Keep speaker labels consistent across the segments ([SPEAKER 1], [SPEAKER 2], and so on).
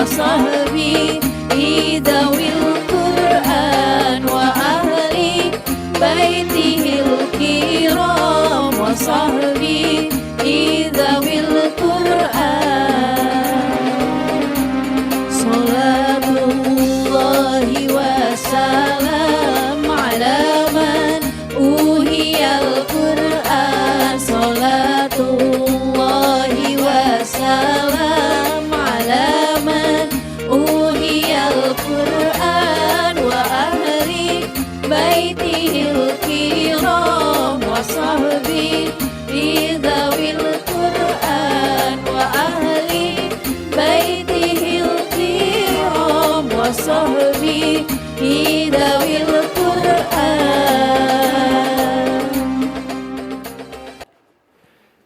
[SPEAKER 1] وصحبه ذوي القرآن وأهل بيته الكرام وصحبه ذوي القرآن صلاة الله وسلام على من أوحي القرآن صلاة الله وسلام على من أوحي القرآن وأهل بيته الكرام وصحبه ذوي القرآن وأهل بيته الكرام وصحبه ذوي القرآن.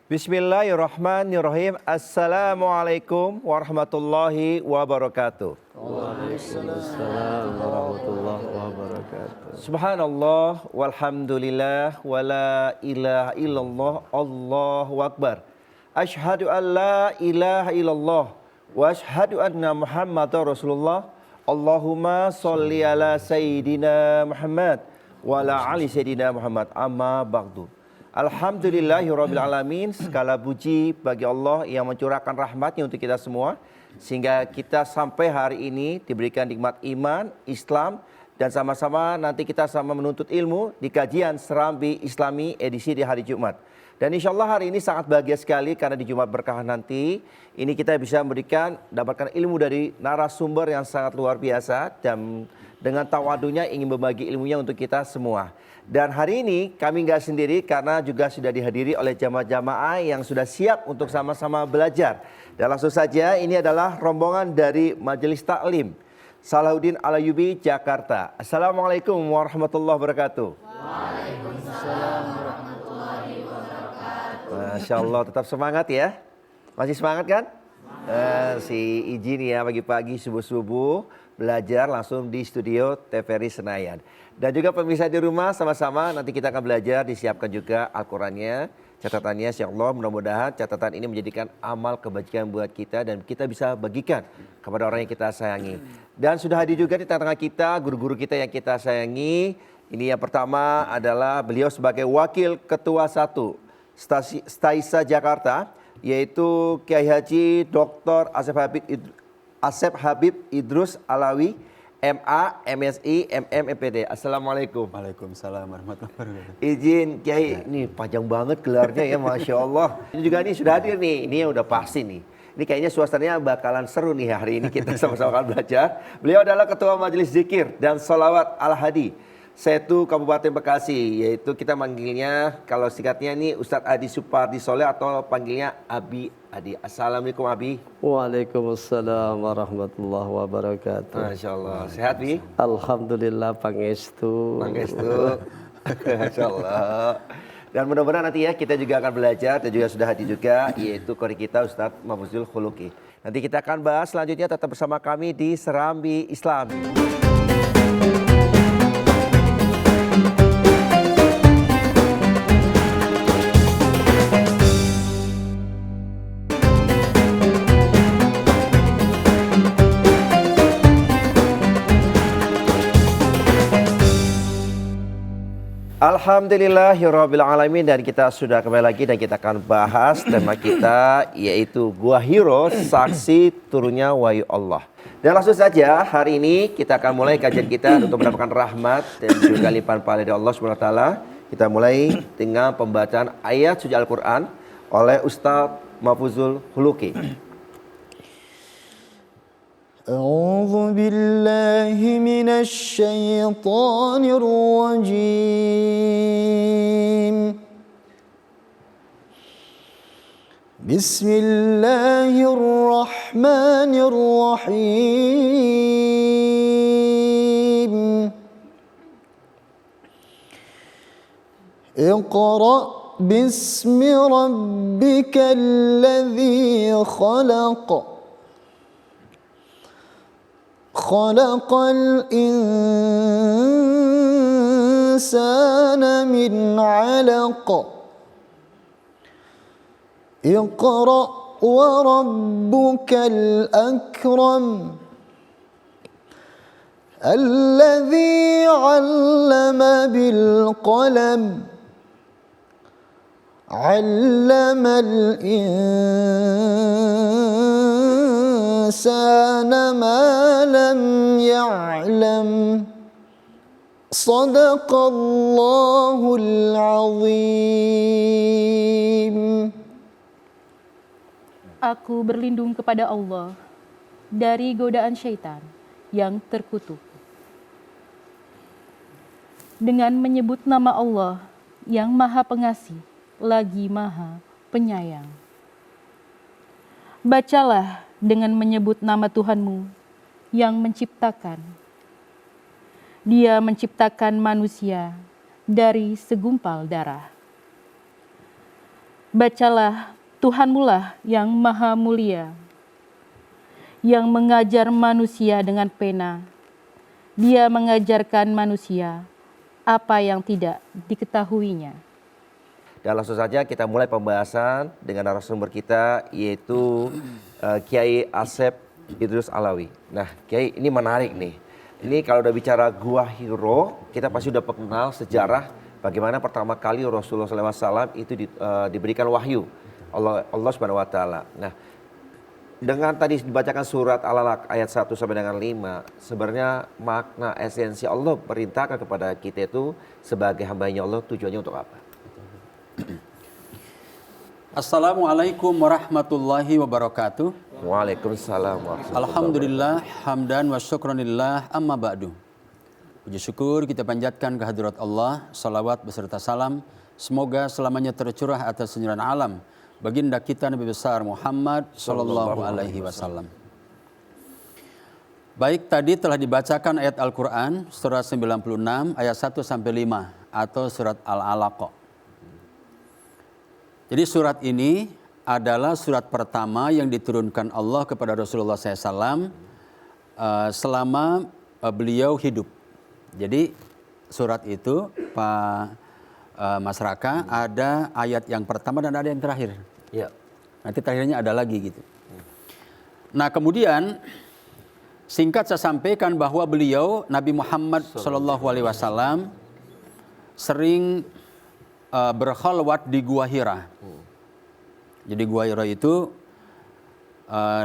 [SPEAKER 2] Bismillahirrahmanirrahim. Assalamualaikum warahmatullahi wabarakatuh.
[SPEAKER 3] Waalaikumsalam warahmatullahi wabarakatuh.
[SPEAKER 2] Subhanallah walhamdulillah wala ilaha illallah Allahu akbar. Asyhadu an la ilaha illallah wa asyhadu anna Muhammadar Rasulullah. Allahumma sholli ala sayyidina Muhammad wa ala ali sayyidina Muhammad. Amma ba'du. Alhamdulillahirabbil alamin. Segala puji bagi Allah yang mencurahkan rahmatnya untuk kita semua sehingga kita sampai hari ini diberikan nikmat iman, Islam, dan sama-sama nanti kita sama menuntut ilmu di kajian Serambi Islami edisi di hari Jumat. Dan insya Allah hari ini sangat bahagia sekali karena di Jumat berkah nanti ini kita bisa dapatkan ilmu dari narasumber yang sangat luar biasa dan dengan tawadunya ingin berbagi ilmunya untuk kita semua. Dan hari ini kami nggak sendiri karena juga sudah dihadiri oleh jamaah-jamaah yang sudah siap untuk sama-sama belajar. Dan langsung saja ini adalah rombongan dari Majelis Taklim Salahuddin Al-Ayyubi Jakarta. Assalamualaikum warahmatullahi wabarakatuh.
[SPEAKER 1] Waalaikumsalam warahmatullahi wabarakatuh.
[SPEAKER 2] Masya Allah, tetap semangat ya. Masih semangat kan? Si izin ya pagi-pagi subuh-subuh belajar langsung di studio TVRI Senayan. Dan juga pemirsa di rumah sama-sama nanti kita akan belajar, disiapkan juga Al-Qurannya, catatannya insya Allah mudah-mudahan catatan ini menjadikan amal kebajikan buat kita dan kita bisa bagikan kepada orang yang kita sayangi. Dan sudah hadir juga di tengah-tengah kita guru-guru kita yang kita sayangi. Ini yang pertama adalah beliau sebagai Wakil Ketua 1 Staisa Jakarta, yaitu Kiai Haji Dr. Asep Habib Idrus Alawi, MA, MSI, MM, MPD. Assalamualaikum.
[SPEAKER 3] Waalaikumsalam warahmatullahi wabarakatuh.
[SPEAKER 2] Izin Kiai, ini panjang banget gelarnya ya, Masya Allah. Ini juga nih sudah hadir nih, ini yang udah pasti nih. Ini kayaknya suasananya bakalan seru nih hari ini kita sama-sama akan belajar. Beliau adalah Ketua Majelis Zikir dan Sholawat Al-Hadi Setu Kabupaten Bekasi, yaitu kita manggilnya kalau singkatnya nih Ustadz Adi Supardi Soleh atau panggilnya Abi Adi. Assalamualaikum Abi.
[SPEAKER 3] Waalaikumsalam warahmatullahi wabarakatuh.
[SPEAKER 2] Masya Allah. Sehat Bi?
[SPEAKER 3] Alhamdulillah pangestu.
[SPEAKER 2] Pangestu. Masya Allah. Dan mudah-mudahan nanti ya kita juga akan belajar dan juga sudah hadir juga yaitu qori kita Ustadz Mahfuzul Khuluqi. Nanti kita akan bahas selanjutnya tetap bersama kami di Serambi Islam. Alhamdulillahirabbil alamin, dan kita sudah kembali lagi dan kita akan bahas tema kita yaitu Gua Hiro, saksi turunnya wahyu Allah. Dan langsung saja hari ini kita akan mulai kajian kita untuk mendapatkan rahmat dan juga limpahan pahala dari Allah Subhanahu wa taala. Kita mulai dengan pembacaan ayat suci Al-Qur'an oleh Ustadz Mahfuzul Khuluqi.
[SPEAKER 4] أعوذ بالله من الشيطان الرجيم بسم الله الرحمن الرحيم اقرأ باسم ربك الذي خلق خلق الإنسان من علق اقرأ وربك الأكرم الذي علم بالقلم علم الإنسان ما لم يعلم صدق الله العظيم.
[SPEAKER 1] Aku berlindung kepada Allah dari godaan syaitan yang terkutuk. Dengan menyebut nama Allah yang Maha Pengasih lagi Maha Penyayang. Bacalah dengan menyebut nama Tuhanmu yang menciptakan. Dia menciptakan manusia dari segumpal darah. Bacalah Tuhanmu lah yang maha mulia, yang mengajar manusia dengan pena. Dia mengajarkan manusia apa yang tidak diketahuinya.
[SPEAKER 2] Dan langsung saja kita mulai pembahasan dengan narasumber kita, yaitu Kiai Asep Idrus Alawi. Nah, Kiai, ini menarik nih. Ini kalau udah bicara Gua Hiro, kita pasti udah kenal sejarah bagaimana pertama kali Rasulullah SAW itu diberikan wahyu Allah Subhanahu wa taala. Nah, dengan tadi dibacakan surat Al-Alaq ayat 1 sampai dengan 5, sebenarnya makna esensi Allah perintahkan kepada kita itu sebagai hamba-Nya Allah, tujuannya untuk apa?
[SPEAKER 5] Assalamualaikum warahmatullahi wabarakatuh.
[SPEAKER 2] Waalaikumsalam warahmatullahi wabarakatuh.
[SPEAKER 5] Alhamdulillah, hamdan wa syukranillah, amma ba'du. Puji syukur kita panjatkan kehadirat Allah, salawat beserta salam, semoga selamanya tercurah atas senjuran alam baginda kita Nabi besar Muhammad sallallahu alaihi wasallam. Baik, tadi telah dibacakan ayat Al-Quran surat 96 ayat 1 sampai 5 atau surat Al-Alaq. Jadi surat ini adalah surat pertama yang diturunkan Allah kepada Rasulullah SAW selama beliau hidup. Jadi surat itu Pak Mas Raka, ada ayat yang pertama dan ada yang terakhir.
[SPEAKER 2] Ya.
[SPEAKER 5] Nanti terakhirnya ada lagi gitu. Nah, kemudian singkat saya sampaikan bahwa beliau Nabi Muhammad SAW sering berkhalwat di Gua Hira. Jadi Gua Hira itu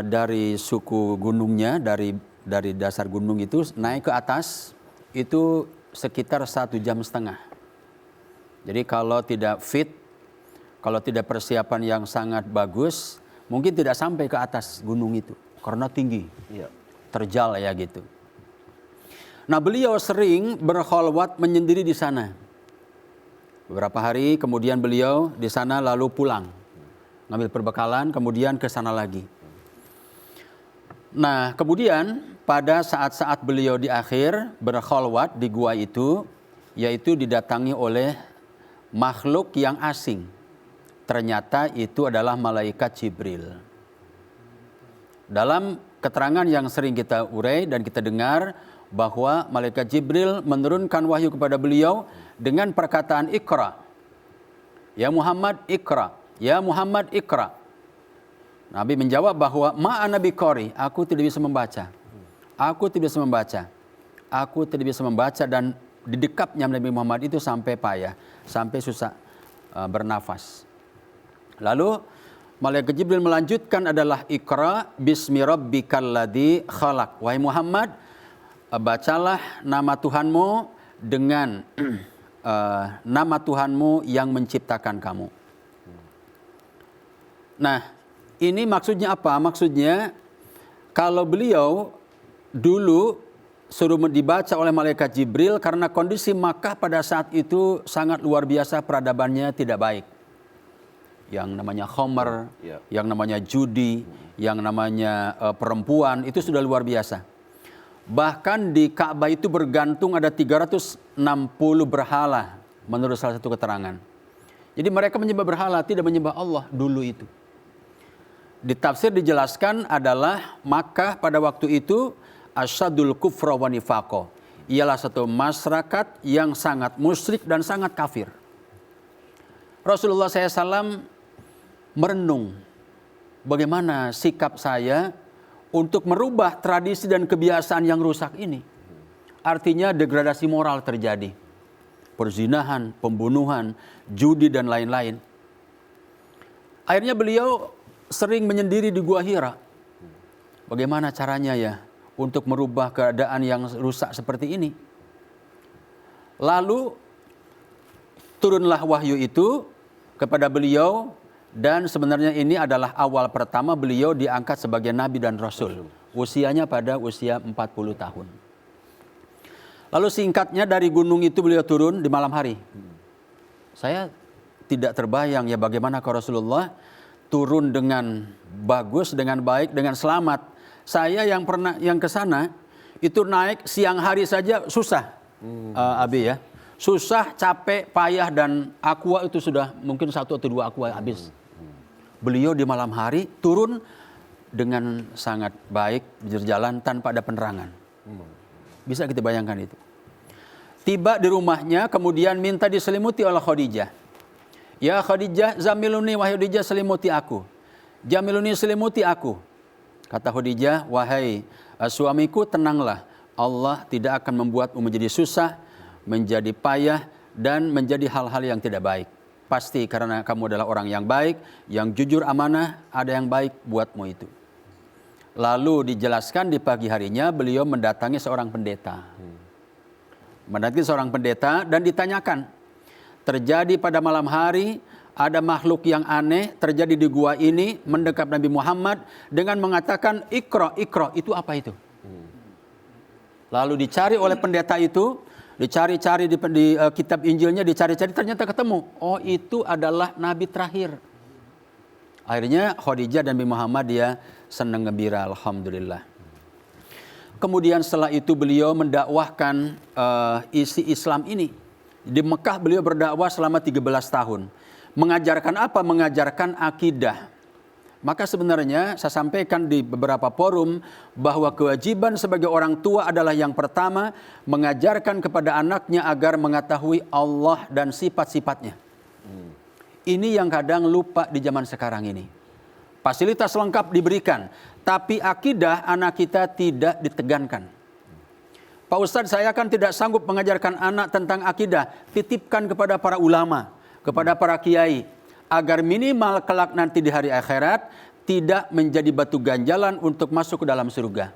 [SPEAKER 5] dari suku gunungnya, dari dasar gunung itu naik ke atas itu sekitar 1,5 jam. Jadi kalau tidak fit, kalau tidak persiapan yang sangat bagus, mungkin tidak sampai ke atas gunung itu karena tinggi, terjal ya gitu. Nah, beliau sering berkhalwat menyendiri di sana. Beberapa hari kemudian beliau di sana lalu pulang, ngambil perbekalan, kemudian ke sana lagi. Nah, kemudian pada saat-saat beliau di akhir berkhalwat di gua itu, yaitu didatangi oleh makhluk yang asing. Ternyata itu adalah malaikat Jibril. Dalam keterangan yang sering kita urai dan kita dengar bahwa malaikat Jibril menurunkan wahyu kepada beliau dengan perkataan Iqra. Ya Muhammad Iqra, ya Muhammad Iqra. Nabi menjawab bahwa ma'ana biqari, aku tidak bisa membaca. Aku tidak bisa membaca. Aku tidak bisa membaca, dan di dekapnya Nabi Muhammad itu sampai payah, sampai susah bernafas. Lalu malaikat Jibril melanjutkan adalah Iqra bismi rabbikal ladzi khalaq. Wahai Muhammad, bacalah nama Tuhanmu dengan nama Tuhanmu yang menciptakan kamu. Nah, ini maksudnya apa? Maksudnya kalau beliau dulu suruh dibaca oleh malaikat Jibril karena kondisi Makkah pada saat itu sangat luar biasa, peradabannya tidak baik. Yang namanya khamar, yang namanya judi, yang namanya perempuan, itu sudah luar biasa. Bahkan di Ka'bah itu bergantung ada 360 berhala menurut salah satu keterangan. Jadi mereka menyembah berhala, tidak menyembah Allah dulu itu. Di tafsir dijelaskan adalah Makkah pada waktu itu asyadul kufra wa nifaqo, ialah satu masyarakat yang sangat musyrik dan sangat kafir. Rasulullah SAW merenung bagaimana sikap saya untuk merubah tradisi dan kebiasaan yang rusak ini. Artinya degradasi moral terjadi. Perzinahan, pembunuhan, judi dan lain-lain. Akhirnya beliau sering menyendiri di Gua Hira. Bagaimana caranya ya untuk merubah keadaan yang rusak seperti ini? Lalu turunlah wahyu itu kepada beliau, dan sebenarnya ini adalah awal pertama beliau diangkat sebagai nabi dan rasul. Usianya pada usia 40 tahun. Lalu singkatnya dari gunung itu beliau turun di malam hari. Saya tidak terbayang ya bagaimana kalau Rasulullah turun dengan bagus, dengan baik, dengan selamat. Saya yang pernah ke sana itu naik siang hari saja susah, Abi ya. Susah, capek, payah, dan aqua itu sudah mungkin 1 atau 2 aqua habis. Beliau di malam hari turun dengan sangat baik, berjalan tanpa ada penerangan. Bisa kita bayangkan itu. Tiba di rumahnya, kemudian minta diselimuti oleh Khadijah. Ya Khadijah, zamiluni, wahai Khadijah, selimuti aku. Jamiluni, selimuti aku. Kata Khadijah, wahai suamiku, tenanglah. Allah tidak akan membuatmu menjadi susah, menjadi payah, dan menjadi hal-hal yang tidak baik. Pasti karena kamu adalah orang yang baik, yang jujur, amanah, ada yang baik buatmu itu. Lalu dijelaskan di pagi harinya beliau mendatangi seorang pendeta. Mendatangi seorang pendeta dan ditanyakan, terjadi pada malam hari ada makhluk yang aneh terjadi di gua ini mendekap Nabi Muhammad dengan mengatakan ikra, ikra, itu apa itu? Lalu dicari oleh pendeta itu, dicari-cari di kitab Injilnya, dicari-cari ternyata ketemu. Oh, itu adalah nabi terakhir. Akhirnya Khadijah dan Nabi Muhammad dia senang gembira, alhamdulillah. Kemudian setelah itu beliau mendakwahkan isi Islam ini. Di Mekah beliau berdakwah selama 13 tahun. Mengajarkan apa? Mengajarkan akidah. Maka sebenarnya saya sampaikan di beberapa forum bahwa kewajiban sebagai orang tua adalah yang pertama mengajarkan kepada anaknya agar mengetahui Allah dan sifat-sifatnya. Ini yang kadang lupa di zaman sekarang ini. Fasilitas lengkap diberikan, tapi akidah anak kita tidak ditegankan. Pak Ustadz, saya kan tidak sanggup mengajarkan anak tentang akidah. Titipkan kepada para ulama, kepada para kiai, agar minimal kelak nanti di hari akhirat tidak menjadi batu ganjalan untuk masuk ke dalam surga.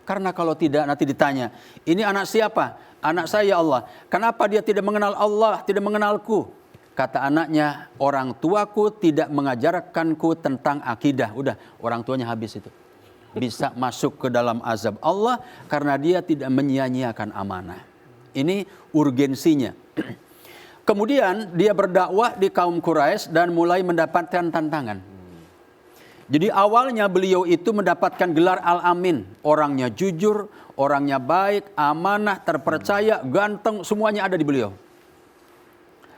[SPEAKER 5] Karena kalau tidak nanti ditanya, ini anak siapa? Anak saya, ya Allah. Kenapa dia tidak mengenal Allah, tidak mengenalku? Kata anaknya, orang tuaku tidak mengajarkanku tentang akidah. Udah, orang tuanya habis itu. Bisa masuk ke dalam azab Allah karena dia tidak menyia-nyiakan amanah. Ini urgensinya. Kemudian dia berdakwah di kaum Quraisy dan mulai mendapatkan tantangan. Jadi awalnya beliau itu mendapatkan gelar Al-Amin. Orangnya jujur, orangnya baik, amanah, terpercaya, ganteng, semuanya ada di beliau.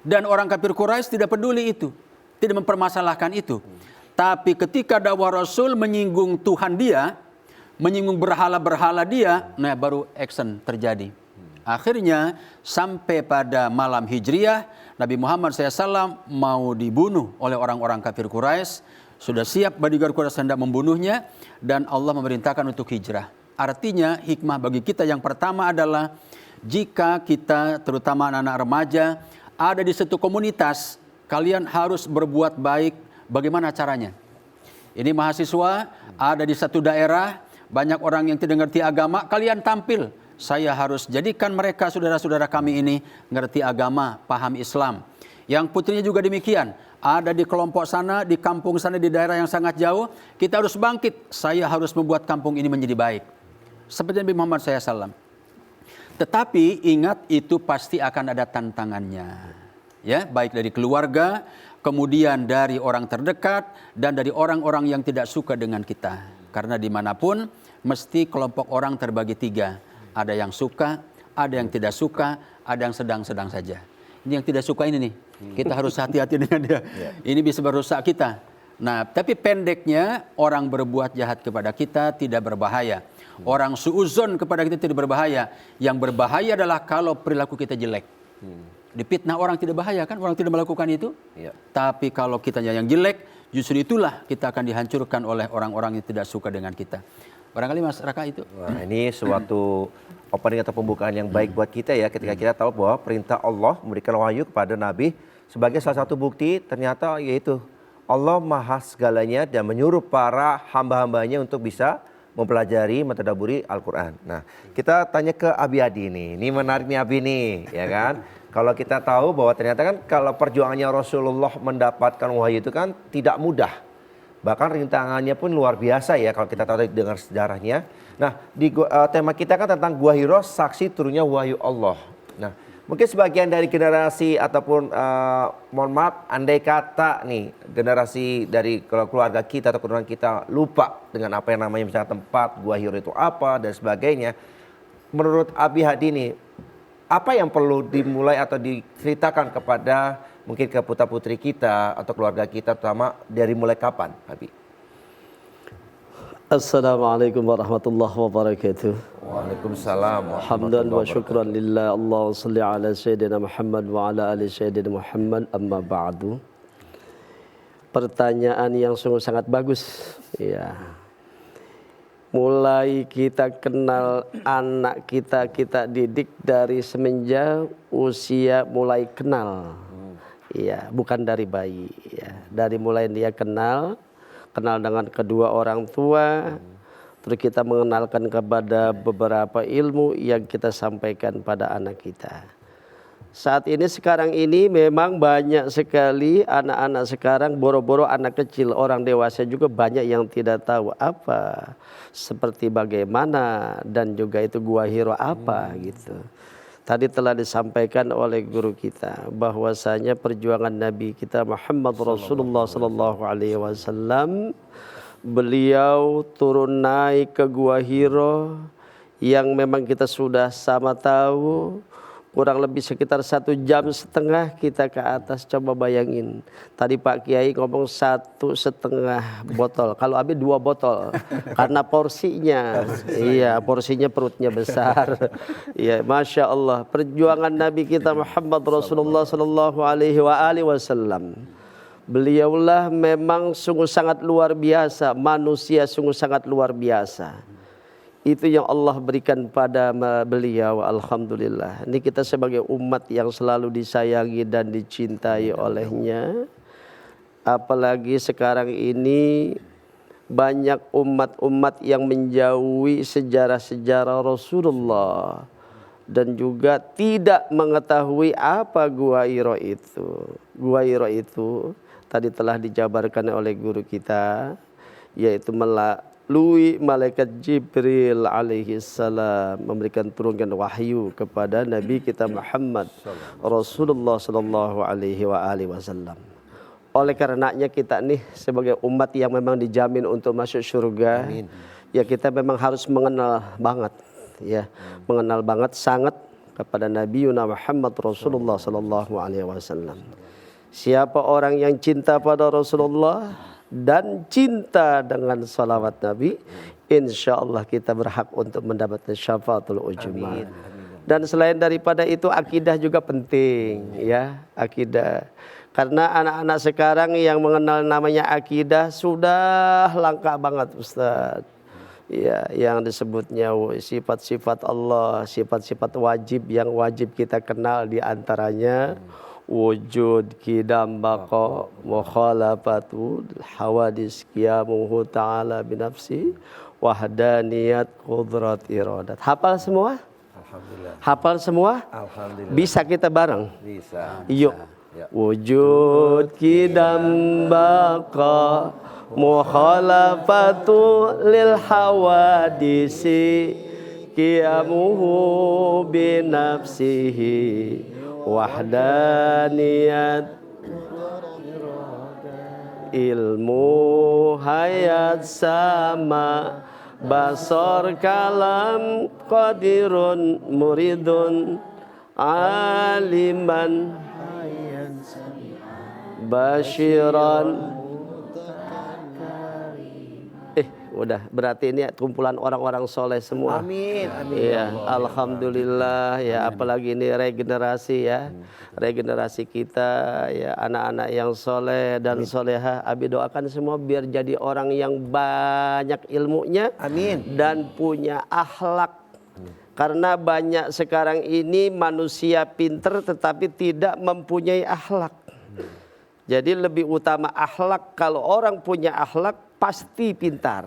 [SPEAKER 5] Dan orang kafir Quraisy tidak peduli itu, tidak mempermasalahkan itu. Tapi ketika dakwah Rasul menyinggung Tuhan dia, menyinggung berhala-berhala dia, nah baru action terjadi. Akhirnya sampai pada malam Hijriah, Nabi Muhammad SAW mau dibunuh oleh orang-orang kafir Quraisy. Sudah siap bodyguard Quraisy hendak membunuhnya, dan Allah memerintahkan untuk hijrah. Artinya hikmah bagi kita yang pertama adalah jika kita terutama anak-anak remaja ada di satu komunitas, kalian harus berbuat baik. Bagaimana caranya? Ini mahasiswa ada di satu daerah, banyak orang yang tidak ngerti agama, kalian tampil. Saya harus jadikan mereka saudara-saudara kami ini ngerti agama, paham Islam. Yang putrinya juga demikian. Ada di kelompok sana, di kampung sana, di daerah yang sangat jauh. Kita harus bangkit. Saya harus membuat kampung ini menjadi baik. Seperti Nabi Muhammad SAW. Tetapi ingat itu pasti akan ada tantangannya. Ya, baik dari keluarga, kemudian dari orang terdekat, dan dari orang-orang yang tidak suka dengan kita. Karena dimanapun mesti kelompok orang terbagi 3. Ada yang suka, ada yang tidak suka, ada yang sedang-sedang saja. Ini yang tidak suka ini nih, kita harus hati-hati dengan dia. Ini bisa merusak kita. Nah, tapi pendeknya orang berbuat jahat kepada kita tidak berbahaya. Orang suuzon kepada kita tidak berbahaya. Yang berbahaya adalah kalau perilaku kita jelek. Dipitnah orang tidak bahaya kan, orang tidak melakukan itu. Tapi kalau kitanya yang jelek, justru itulah kita akan dihancurkan oleh orang-orang yang tidak suka dengan kita. Barangkali Mas Raka itu.
[SPEAKER 2] Wah, ini suatu opening atau pembukaan yang baik buat kita ya, ketika kita tahu bahwa perintah Allah memberikan wahyu kepada Nabi sebagai salah satu bukti ternyata yaitu Allah maha segalanya dan menyuruh para hamba-hambanya untuk bisa mempelajari, mentadaburi Al-Quran. Nah, kita tanya ke Abi Adi nih, ini menarik nih Abi nih, ya kan? Kalau kita tahu bahwa ternyata kan kalau perjuangannya Rasulullah mendapatkan wahyu itu kan tidak mudah. Bahkan rintangannya pun luar biasa ya kalau kita tahu dengar sejarahnya. Nah, di tema kita kan tentang Gua Hiro, saksi turunnya wahyu Allah. Nah, mungkin sebagian dari generasi ataupun mohon maaf, andai kata nih generasi dari keluarga kita atau keturunan kita lupa dengan apa yang namanya misalnya tempat Gua Hiro itu apa dan sebagainya. Menurut Abi Hadi nih, apa yang perlu dimulai atau diceritakan kepada mungkin ke putra putri kita atau keluarga kita, terutama dari mulai kapan, Abi?
[SPEAKER 3] Assalamualaikum warahmatullahi wabarakatuh.
[SPEAKER 2] Waalaikumsalam.
[SPEAKER 3] Hamdan wa syukran lillah. Allahumma salli ala sayyidina Muhammad wa ala ali sayyidina Muhammad, amma ba'du. Pertanyaan yang sungguh sangat bagus. Ya. Mulai kita kenal anak kita, kita didik dari semenjak usia mulai kenal. Ya, bukan dari bayi. Ya. Dari mulai dia kenal dengan kedua orang tua, terus kita mengenalkan kepada beberapa ilmu yang kita sampaikan pada anak kita. Saat ini sekarang ini memang banyak sekali anak-anak sekarang, boro-boro anak kecil, orang dewasa juga banyak yang tidak tahu apa, seperti bagaimana dan juga itu Gua Hiro apa gitu. Tadi telah disampaikan oleh guru kita bahwasanya perjuangan Nabi kita Muhammad Rasulullah sallallahu alaihi wasallam, beliau turun naik ke Gua Hiro yang memang kita sudah sama tahu kurang lebih sekitar 1,5 jam kita ke atas. Coba bayangin, tadi Pak Kiai ngomong 1,5 botol, kalau Abi 2 botol karena porsinya. Iya, porsinya perutnya besar. Iya, Masya Allah, perjuangan Nabi kita Muhammad Rasulullah sallallahu alaihi wasallam, beliaulah memang sungguh sangat luar biasa, manusia sungguh sangat luar biasa. Itu yang Allah berikan pada beliau, alhamdulillah. Ini kita sebagai umat yang selalu disayangi dan dicintai olehnya. Apalagi sekarang ini banyak umat-umat yang menjauhi sejarah-sejarah Rasulullah dan juga tidak mengetahui apa Gua Hiro itu. Gua Hiro itu tadi telah dijabarkan oleh guru kita, yaitu melalui malaikat Jibril alaihi salam memberikan turunkan wahyu kepada Nabi kita Muhammad Rasulullah sallallahu alaihi wasallam. Oleh karenanya kita nih sebagai umat yang memang dijamin untuk masuk surga, ya kita memang harus mengenal banget, ya, mengenal banget sangat kepada Nabi Muhammad Rasulullah sallallahu alaihi wasallam. Siapa orang yang cinta pada Rasulullah dan cinta dengan salawat Nabi, insya Allah kita berhak untuk mendapatkan syafaatul ujma. Dan selain daripada itu, akidah juga penting, ya, akidah. Karena anak-anak sekarang yang mengenal namanya akidah sudah langka banget, Ustaz. Ya, yang disebutnya sifat-sifat Allah, sifat-sifat wajib yang wajib kita kenal, di antaranya wujud, qidam, baqa, mukhalafatul hawadis, qiyamuhu ta'ala binafsi, wahdaniyat, qudrat, iradat. Hafal semua?
[SPEAKER 2] Alhamdulillah.
[SPEAKER 3] Hafal semua?
[SPEAKER 2] Alhamdulillah.
[SPEAKER 3] Bisa kita bareng?
[SPEAKER 2] Bisa.
[SPEAKER 3] Yuk.
[SPEAKER 2] Ya.
[SPEAKER 3] Wujud, qidam, baqa, mukhalafatu lil hawadisi, qiyamuhu binafsihi, wahdaniyat, ilmu, hayat, sama, basar, kalam, qadirun, muridun, aliman, basyiran. udah berarti ini kumpulan orang-orang soleh semua.
[SPEAKER 2] Amin, amin.
[SPEAKER 3] Iya, alhamdulillah ya, apalagi ini regenerasi ya. Regenerasi kita ya, anak-anak yang soleh dan soleha. Abi doakan semua biar jadi orang yang banyak ilmunya.
[SPEAKER 2] Amin.
[SPEAKER 3] Dan punya akhlak. Karena banyak sekarang ini manusia pinter tetapi tidak mempunyai akhlak. Jadi lebih utama akhlak. Kalau orang punya akhlak pasti pintar.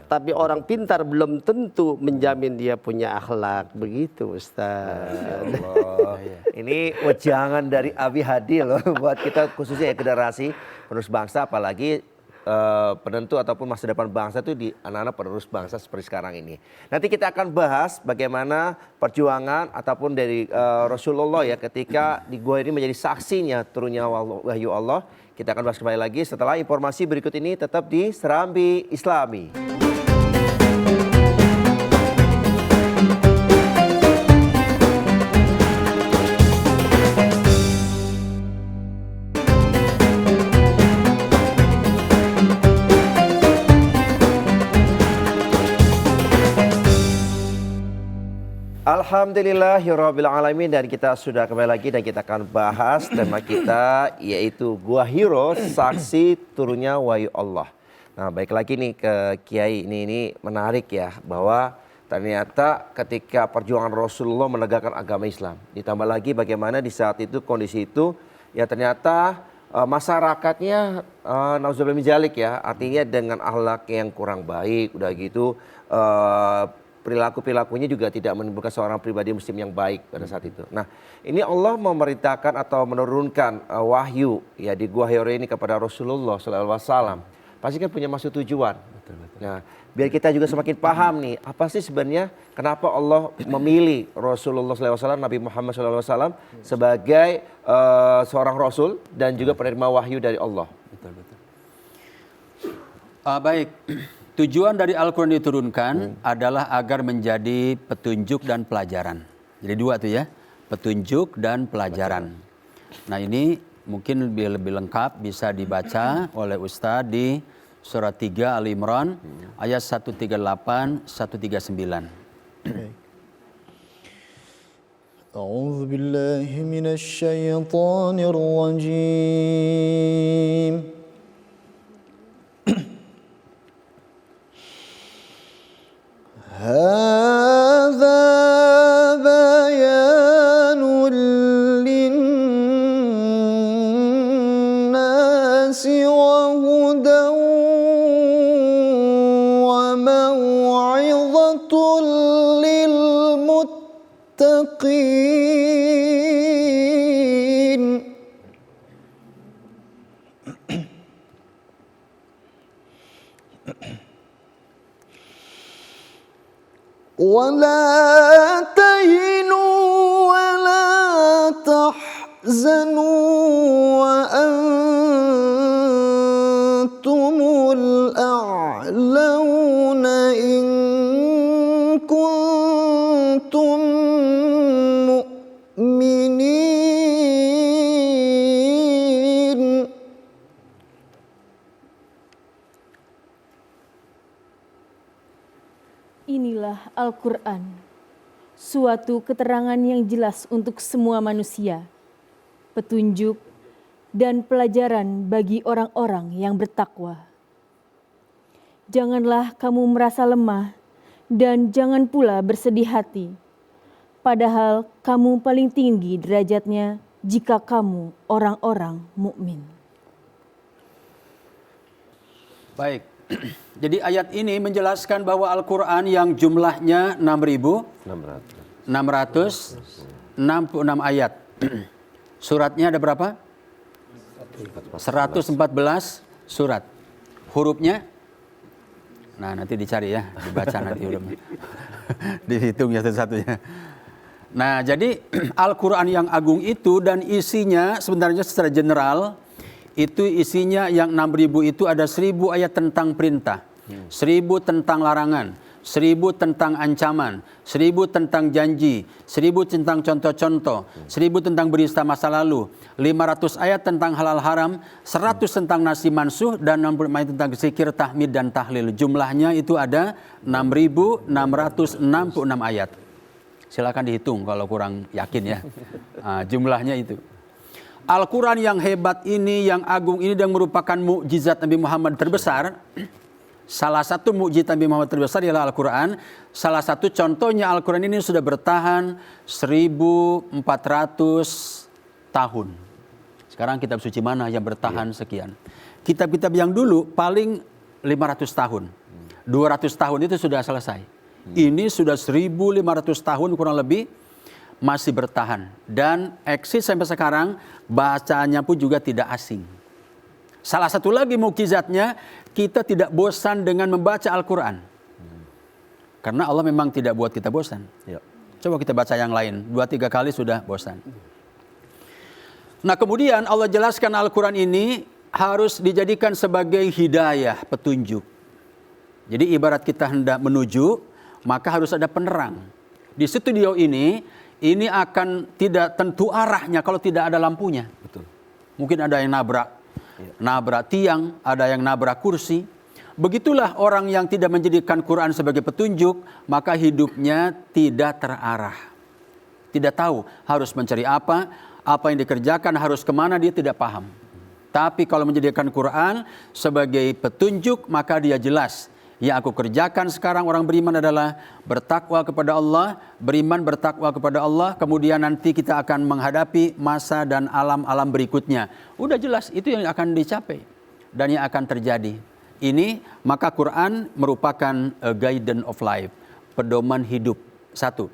[SPEAKER 3] Tapi orang pintar belum tentu menjamin dia punya akhlak. Begitu Ustaz.
[SPEAKER 2] Allah. Ini wejangan dari Abi Hadi loh buat kita khususnya ya generasi penerus bangsa, apalagi penentu ataupun masa depan bangsa itu di anak-anak penerus bangsa seperti sekarang ini. Nanti kita akan bahas bagaimana perjuangan ataupun dari Rasulullah ya ketika di gua ini menjadi saksinya turunnya wahyu Allah. Kita akan bahas kembali lagi setelah informasi berikut ini, tetap di Serambi Islami. Alhamdulillahirrabbilalamin, dan kita sudah kembali lagi dan kita akan bahas tema kita yaitu Gua Hiro, saksi turunnya wahyu Allah. Nah, baik lagi nih ke Kiai, ini menarik ya bahwa ternyata ketika perjuangan Rasulullah menegakkan agama Islam, ditambah lagi bagaimana di saat itu kondisi itu ya ternyata masyarakatnya nauzubillah min dzalik ya, artinya dengan akhlak yang kurang baik, udah gitu perilakunya juga tidak menimbulkan seorang pribadi muslim yang baik pada saat itu. Nah, ini Allah memerintahkan atau menurunkan wahyu ya di Gua Hiro ini kepada Rasulullah SAW. Pasti kan punya maksud tujuan. Nah, biar kita juga semakin paham nih, apa sih sebenarnya kenapa Allah memilih Rasulullah SAW, Nabi Muhammad SAW sebagai seorang Rasul dan juga penerima wahyu dari Allah.
[SPEAKER 5] Baik. Tujuan dari Al-Quran diturunkan adalah agar menjadi petunjuk dan pelajaran. Jadi dua tuh ya, petunjuk dan pelajaran. Nah ini mungkin lebih lengkap bisa dibaca oleh Ustadz di surat 3 Ali Imran ayat 138 139.
[SPEAKER 4] أعوذ بالله من الشيطان الرجيم هذا بيان للناس وهدى وموعظة للمتقين ولا تهنوا ولا تحزنوا وأنتم الأعلون إن كنتم مؤمنين.
[SPEAKER 1] Inilah Al-Quran, suatu keterangan yang jelas untuk semua manusia, petunjuk dan pelajaran bagi orang-orang yang bertakwa. Janganlah kamu merasa lemah dan jangan pula bersedih hati, padahal kamu paling tinggi derajatnya jika kamu orang-orang mukmin.
[SPEAKER 5] Baik. Jadi ayat ini menjelaskan bahwa Al-Quran yang jumlahnya 6.666 ayat. Suratnya ada berapa? 114 surat. Hurufnya? Nah nanti dicari ya, dibaca nanti hurufnya. Dihitung ya satu-satunya. Nah jadi Al-Quran yang agung itu dan isinya sebenarnya secara general, itu isinya yang 6.000 itu ada 1.000 ayat tentang perintah, 1.000 tentang larangan, 1000 tentang ancaman, 1000 tentang janji, 1000 tentang contoh-contoh, 1000 tentang berista masa lalu, 500 ayat tentang halal haram, 100 tentang nasi mansuh, dan 60 ayat tentang zikir, tahmid, dan tahlil. Jumlahnya itu ada 6.666 ayat. Silakan dihitung kalau kurang yakin ya. Jumlahnya itu. Al-Quran yang hebat ini, yang agung ini, dan merupakan mukjizat Nabi Muhammad terbesar. Salah satu mukjizat Nabi Muhammad terbesar ialah Al-Quran. Salah satu contohnya Al-Quran ini sudah bertahan 1400 tahun. Sekarang kitab suci mana yang bertahan sekian? Kitab-kitab yang dulu paling 500 tahun. 200 tahun itu sudah selesai. Ini sudah 1500 tahun kurang lebih masih bertahan. Dan eksis sampai sekarang, bacaannya pun juga tidak asing. Salah satu lagi mukjizatnya, kita tidak bosan dengan membaca Al-Quran. Karena Allah memang tidak buat kita bosan.
[SPEAKER 2] Ya.
[SPEAKER 5] Coba kita baca yang lain, 2-3 kali sudah bosan. Nah kemudian Allah jelaskan Al-Quran ini harus dijadikan sebagai hidayah, petunjuk. Jadi ibarat kita hendak menuju, maka harus ada penerang. Di studio ini akan tidak tentu arahnya kalau tidak ada lampunya.
[SPEAKER 2] Betul.
[SPEAKER 5] Mungkin ada yang nabrak tiang, ada yang nabrak kursi. Begitulah orang yang tidak menjadikan Quran sebagai petunjuk, maka hidupnya tidak terarah. Tidak tahu harus mencari apa yang dikerjakan, harus kemana, dia tidak paham. Tapi kalau menjadikan Quran sebagai petunjuk, maka dia jelas. Yang aku kerjakan sekarang orang beriman adalah bertakwa kepada Allah, beriman bertakwa kepada Allah, kemudian nanti kita akan menghadapi masa dan alam-alam berikutnya. Udah jelas, itu yang akan dicapai dan yang akan terjadi. Ini maka Quran merupakan a guidance of life, pedoman hidup. Satu.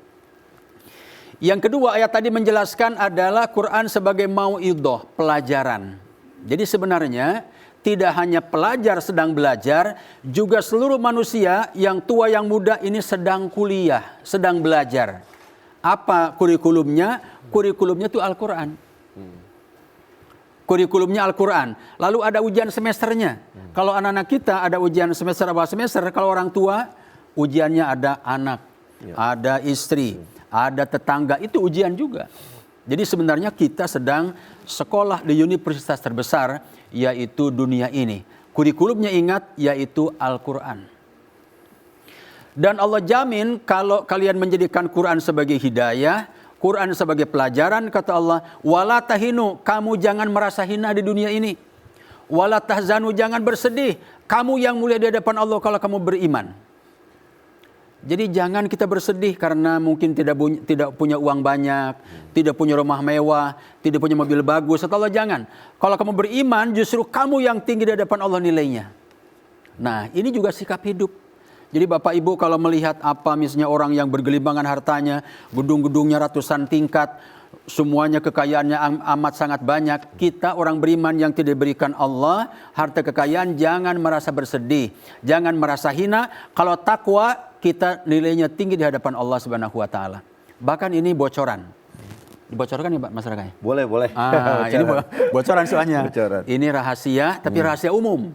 [SPEAKER 5] Yang kedua, ayat tadi menjelaskan adalah Quran sebagai mau'idhah, pelajaran. Jadi sebenarnya tidak hanya pelajar sedang belajar, juga seluruh manusia yang tua yang muda ini sedang kuliah, sedang belajar. Apa kurikulumnya? Kurikulumnya itu Al-Quran. Kurikulumnya Al-Quran. Lalu ada ujian semesternya. Kalau anak-anak kita ada ujian semester awal semester, kalau orang tua ujiannya ada anak, ada istri, ada tetangga, itu ujian juga. Jadi sebenarnya kita sedang sekolah di universitas terbesar, yaitu dunia ini. Kurikulumnya ingat, yaitu Al-Quran. Dan Allah jamin kalau kalian menjadikan Quran sebagai hidayah, Quran sebagai pelajaran, kata Allah, wala tahinu, kamu jangan merasa hina di dunia ini. Wala tahzanu, jangan bersedih, kamu yang mulia di hadapan Allah kalau kamu beriman. Jadi jangan kita bersedih karena mungkin tidak punya uang banyak, tidak punya rumah mewah, tidak punya mobil bagus. Atau Allah jangan. Kalau kamu beriman, justru kamu yang tinggi di hadapan Allah nilainya. Nah, ini juga sikap hidup. Jadi Bapak Ibu kalau melihat misalnya orang yang bergelimbangan hartanya, gedung-gedungnya ratusan tingkat, semuanya kekayaannya amat sangat banyak. Kita orang beriman yang tidak diberikan Allah harta kekayaan, jangan merasa bersedih, jangan merasa hina. Kalau takwa, kita nilainya tinggi di hadapan Allah Subhanahu wa taala. Bahkan ini bocoran. Dibocorkan ya Pak masyarakatnya?
[SPEAKER 2] Boleh.
[SPEAKER 5] Ini bocoran soalnya.
[SPEAKER 2] Bocoran.
[SPEAKER 5] Ini rahasia, tapi rahasia umum.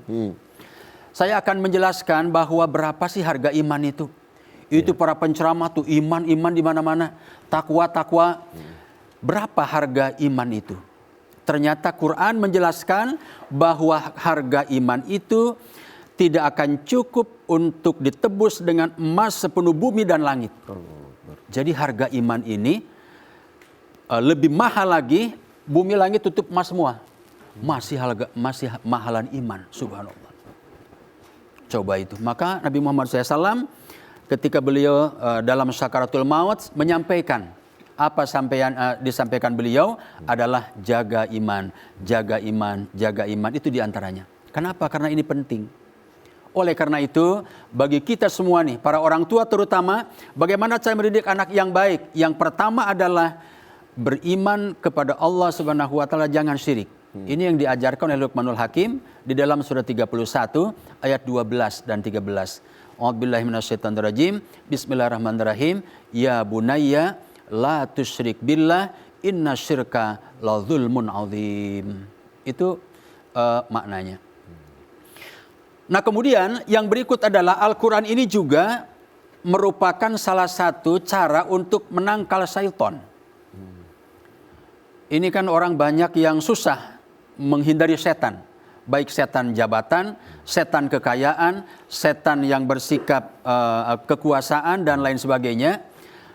[SPEAKER 5] Saya akan menjelaskan bahwa berapa sih harga iman itu. Itu para penceramah tuh iman di mana-mana, takwa. Berapa harga iman itu? Ternyata Quran menjelaskan bahwa harga iman itu tidak akan cukup untuk ditebus dengan emas sepenuh bumi dan langit. Jadi harga iman ini lebih mahal lagi, bumi langit tutup emas semua. Masih mahalan iman, subhanallah. Coba itu. Maka Nabi Muhammad SAW ketika beliau dalam sakaratul maut menyampaikan apa disampaikan beliau adalah jaga iman itu diantaranya. Kenapa? Karena ini penting. Oleh karena itu, bagi kita semua nih, para orang tua terutama, bagaimana cara mendidik anak yang baik? Yang pertama adalah beriman kepada Allah Subhanahu wa taala, jangan syirik. Ini yang diajarkan oleh Luqmanul Hakim di dalam surah 31 ayat 12 dan 13. A'udzubillahi minasyaitonirrajim. Bismillahirrahmanirrahim. Ya bunayya la tusyrik billah inna syirka la dzulmun adzim. Itu maknanya. Nah kemudian yang berikut adalah Al-Quran ini juga merupakan salah satu cara untuk menangkal syaitan. Ini kan orang banyak yang susah menghindari setan. Baik setan jabatan, setan kekayaan, setan yang bersikap kekuasaan dan lain sebagainya.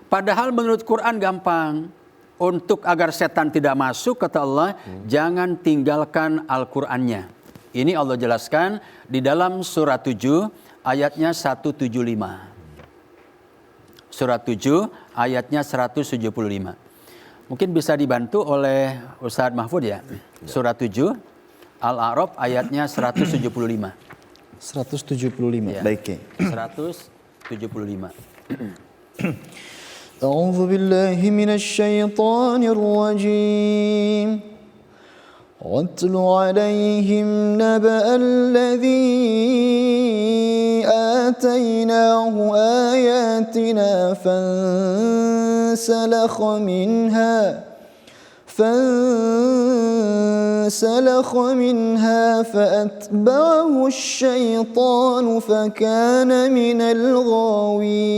[SPEAKER 5] Padahal menurut Quran gampang. Untuk agar setan tidak masuk, kata Allah, jangan tinggalkan Al-Qur'annya. Ini Allah jelaskan di dalam surat 7 ayatnya 175. Surat 7 ayatnya 175. Mungkin bisa dibantu oleh Ustadz Mahfud ya. Surat 7 Al-A'raf ayatnya 175.
[SPEAKER 4] 175.
[SPEAKER 5] Ya.
[SPEAKER 4] Baik. Ki.
[SPEAKER 5] 175.
[SPEAKER 4] أعوذ بالله من الشيطان الرجيم واتل عليهم نبأ الذي آتيناه آياتنا فانسلخ منها فأتبعه الشيطان فكان من الغاوين.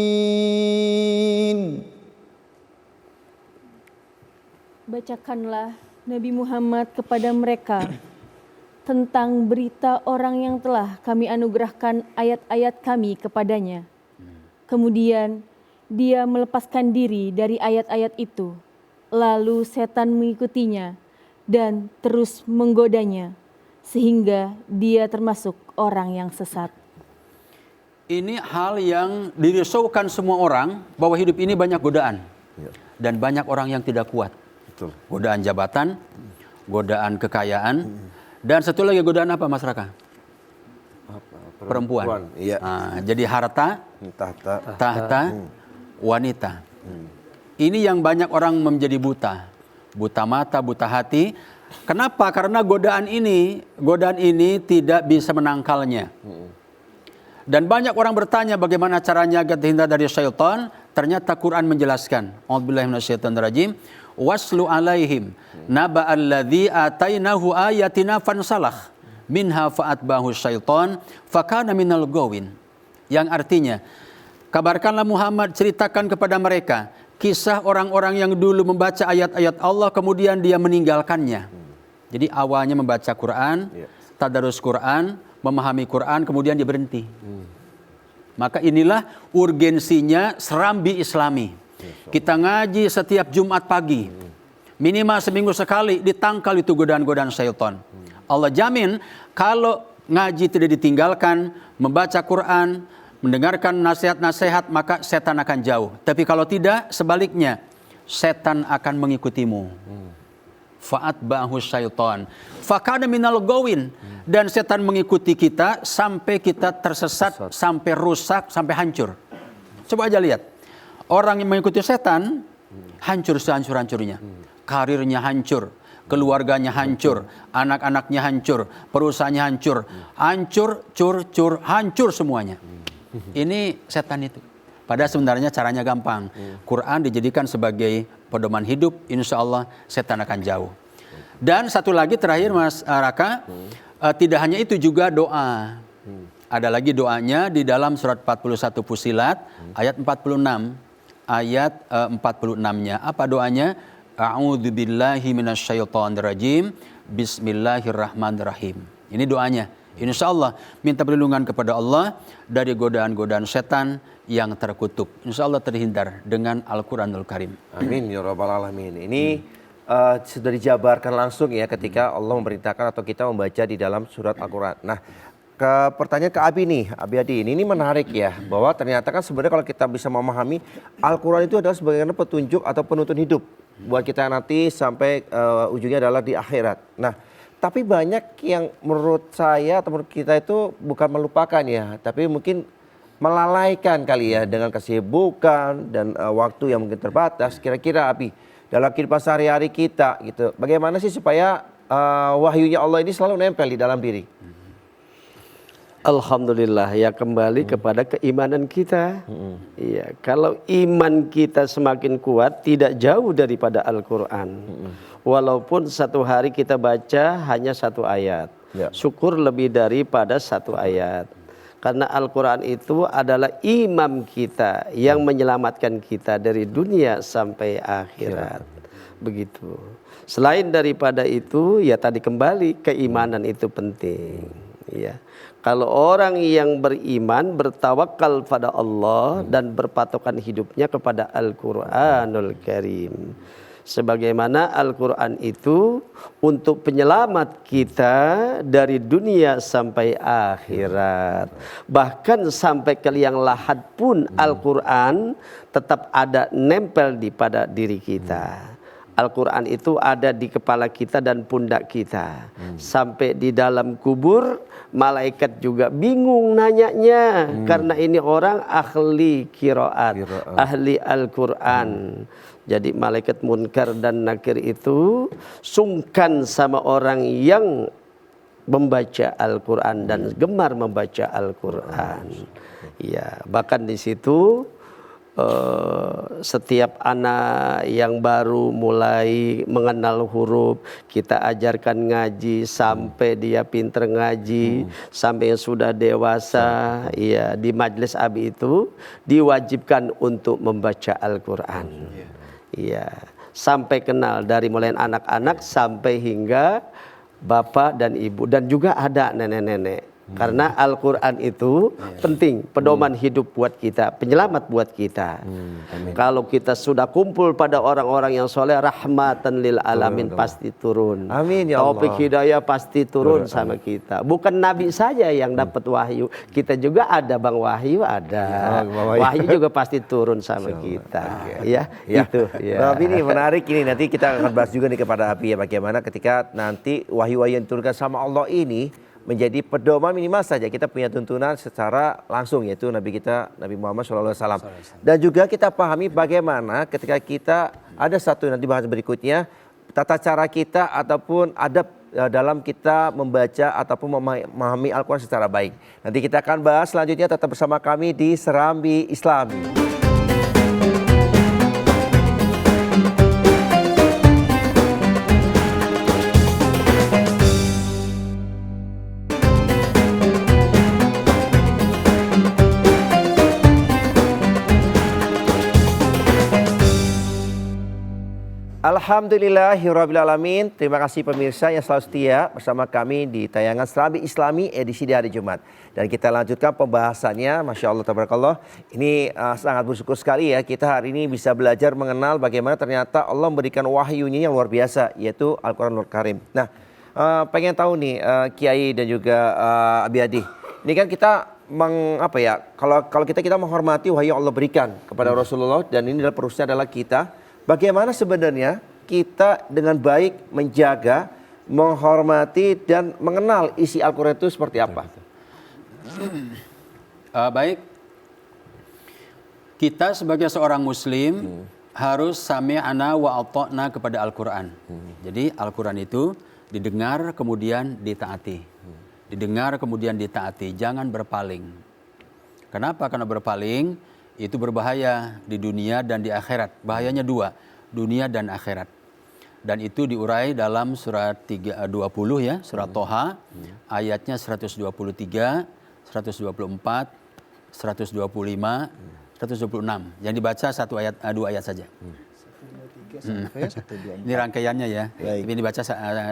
[SPEAKER 1] Bacakanlah Nabi Muhammad kepada mereka tentang berita orang yang telah kami anugerahkan ayat-ayat kami kepadanya. Kemudian dia melepaskan diri dari ayat-ayat itu. Lalu setan mengikutinya dan terus menggodanya sehingga dia termasuk orang yang sesat.
[SPEAKER 5] Ini hal yang dirisaukan semua orang bahwa hidup ini banyak godaan. Dan banyak orang yang tidak kuat.
[SPEAKER 2] Betul.
[SPEAKER 5] Godaan jabatan, godaan kekayaan, dan satu lagi godaan apa Mas Raka? Perempuan.
[SPEAKER 2] Iya.
[SPEAKER 5] Nah, jadi harta,
[SPEAKER 2] Tahta.
[SPEAKER 5] wanita. Ini yang banyak orang menjadi buta. Buta mata, buta hati. Kenapa? Karena godaan ini tidak bisa menangkalnya. Dan banyak orang bertanya bagaimana caranya agar terhindar dari syaitan. Ternyata Quran menjelaskan. A'udzubillahi minasyaitonirrajim. Waslu alaihim naba'alladzi atainahu ayatina fansalakh minha fa'atbahu syaitan fakana minal gawin. Yang artinya, kabarkanlah Muhammad, ceritakan kepada mereka kisah orang-orang yang dulu membaca ayat-ayat Allah kemudian dia meninggalkannya. Jadi awalnya membaca Quran, tadarus Quran, memahami Quran, kemudian dia berhenti. Maka inilah urgensinya serambi Islami. Kita ngaji setiap Jumat pagi. Minimal seminggu sekali ditangkal itu godaan-godaan syaitan. Allah jamin kalau ngaji tidak ditinggalkan, membaca Quran, mendengarkan nasihat-nasihat, maka setan akan jauh. Tapi kalau tidak, sebaliknya, setan akan mengikutimu. Fa'atba'ahu syaitan fakana minal gawin. Dan setan mengikuti kita sampai kita tersesat, sampai rusak, sampai hancur. Coba aja lihat. Orang yang mengikuti setan hancur sehancur-hancurnya. Karirnya hancur, keluarganya hancur, anak-anaknya hancur, perusahaannya hancur. Hancur, cur, hancur semuanya. Ini setan itu. Padahal sebenarnya caranya gampang. Quran dijadikan sebagai pedoman hidup, insya Allah setan akan jauh. Dan satu lagi terakhir Mas Raka, tidak hanya itu juga doa. Ada lagi doanya di dalam surat 41 Fusilat ayat 46. Ayat 46-nya. Apa doanya? A'udzubillahi minasyaitonirrajim. Bismillahirrahmanirrahim. Ini doanya. Insya Allah minta perlindungan kepada Allah dari godaan-godaan setan yang terkutuk. Insya Allah terhindar dengan Al-Quranul Karim.
[SPEAKER 2] Amin ya rabbal alamin. Ini sudah dijabarkan langsung ya ketika Allah memerintahkan atau kita membaca di dalam surat Al-Quran. Nah, pertanyaan ke Abi nih, Abi Adi, ini menarik ya, bahwa ternyata kan sebenarnya kalau kita bisa memahami Al-Quran itu adalah sebagai petunjuk atau penuntun hidup buat kita nanti sampai ujungnya adalah di akhirat. Nah, tapi banyak yang menurut saya atau menurut kita itu bukan melupakan ya, tapi mungkin melalaikan kali ya dengan kesibukan dan waktu yang mungkin terbatas. Kira-kira Abi, dalam kehidupan sehari-hari kita gitu, bagaimana sih supaya wahyunya Allah ini selalu nempel di dalam diri?
[SPEAKER 3] Alhamdulillah ya, kembali kepada keimanan kita. Iya, kalau iman kita semakin kuat tidak jauh daripada Al-Quran. Walaupun satu hari kita baca hanya satu ayat, syukur lebih daripada satu ayat. Karena Al-Quran itu adalah imam kita yang menyelamatkan kita dari dunia sampai akhirat. Begitu. Selain daripada itu, ya tadi kembali keimanan itu penting. Ya. Kalau orang yang beriman, bertawakal pada Allah dan berpatokan hidupnya kepada Al-Quranul Karim. Sebagaimana Al-Quran itu untuk penyelamat kita dari dunia sampai akhirat. Bahkan sampai ke liang lahat pun Al-Quran tetap ada nempel pada diri kita. Al-Quran itu ada di kepala kita dan pundak kita. Sampai di dalam kubur, malaikat juga bingung nanyanya. Karena ini orang ahli qiraat, ahli Al-Quran. Jadi malaikat munkar dan nakir itu sungkan sama orang yang membaca Al-Quran dan gemar membaca Al-Quran. Ya, bahkan di situ setiap anak yang baru mulai mengenal huruf, kita ajarkan ngaji sampai dia pinter ngaji, sampai yang sudah dewasa, ya di majelis abi itu diwajibkan untuk membaca Al-Quran. Iya, sampai kenal dari mulai anak-anak sampai hingga bapak dan ibu dan juga ada nenek-nenek. Karena Al-Quran itu penting, pedoman hidup buat kita, penyelamat buat kita. Kalau kita sudah kumpul pada orang-orang yang soleh, rahmatan lil alamin pasti turun.
[SPEAKER 2] Amin ya Allah.
[SPEAKER 3] Taufik hidayah pasti turun sama kita. Bukan Nabi saja yang dapat wahyu, kita juga ada Bang Wahyu ada. Wahyu juga pasti turun sama kita. Ya, itu. Ya.
[SPEAKER 2] Tapi ini menarik ini, nanti kita akan bahas juga nih kepada Abi ya, bagaimana ketika nanti wahyu-wahyu yang diturunkan sama Allah ini menjadi pedoman minimal saja kita punya tuntunan secara langsung, yaitu Nabi kita Nabi Muhammad SAW. Dan juga kita pahami bagaimana ketika kita ada satu nanti bahas berikutnya tata cara kita ataupun adab dalam kita membaca ataupun memahami Al-Quran secara baik. Nanti kita akan bahas selanjutnya, tetap bersama kami di Serambi Islami. Alhamdulillahirrabbilalamin. Terima kasih pemirsa yang selalu setia bersama kami di tayangan Serambi Islami edisi di hari Jumat. Dan kita lanjutkan pembahasannya. Masya Allah, tabarakallah. Ini sangat bersyukur sekali ya, kita hari ini bisa belajar mengenal bagaimana ternyata Allah memberikan wahyunya yang luar biasa, yaitu Al-Quranul Karim. Nah, pengen tahu nih Kiai dan juga Abi Adi. Ini kan kita kalau kita menghormati wahyu yang Allah berikan kepada Rasulullah, dan ini adalah perusnya adalah kita. Bagaimana sebenarnya kita dengan baik menjaga, menghormati dan mengenal isi Al-Quran itu seperti apa?
[SPEAKER 5] Baik, kita sebagai seorang Muslim harus sami'ana wa ata'na kepada Al-Quran. Jadi Al-Quran itu didengar kemudian ditaati, didengar kemudian ditaati, jangan berpaling. Kenapa? Karena berpaling itu berbahaya di dunia dan di akhirat. Bahayanya dua, dunia dan akhirat. Dan itu diurai dalam surat 20 ya, surat Toha, ayatnya 123, 124, 125, 126. Yang dibaca dua ayat saja. Ini rangkaiannya ya. Tapi ini baca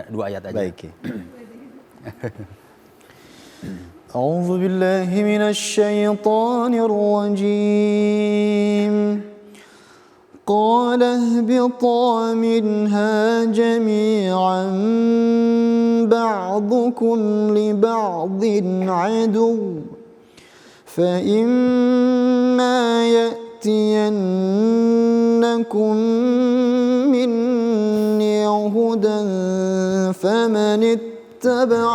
[SPEAKER 5] dua ayat aja.
[SPEAKER 4] Baik. أعوذ بالله من الشيطان الرجيم قال اهبطا منها جميعا بعضكم لبعض عدو فإما يأتينكم مني هدى فمن اتبع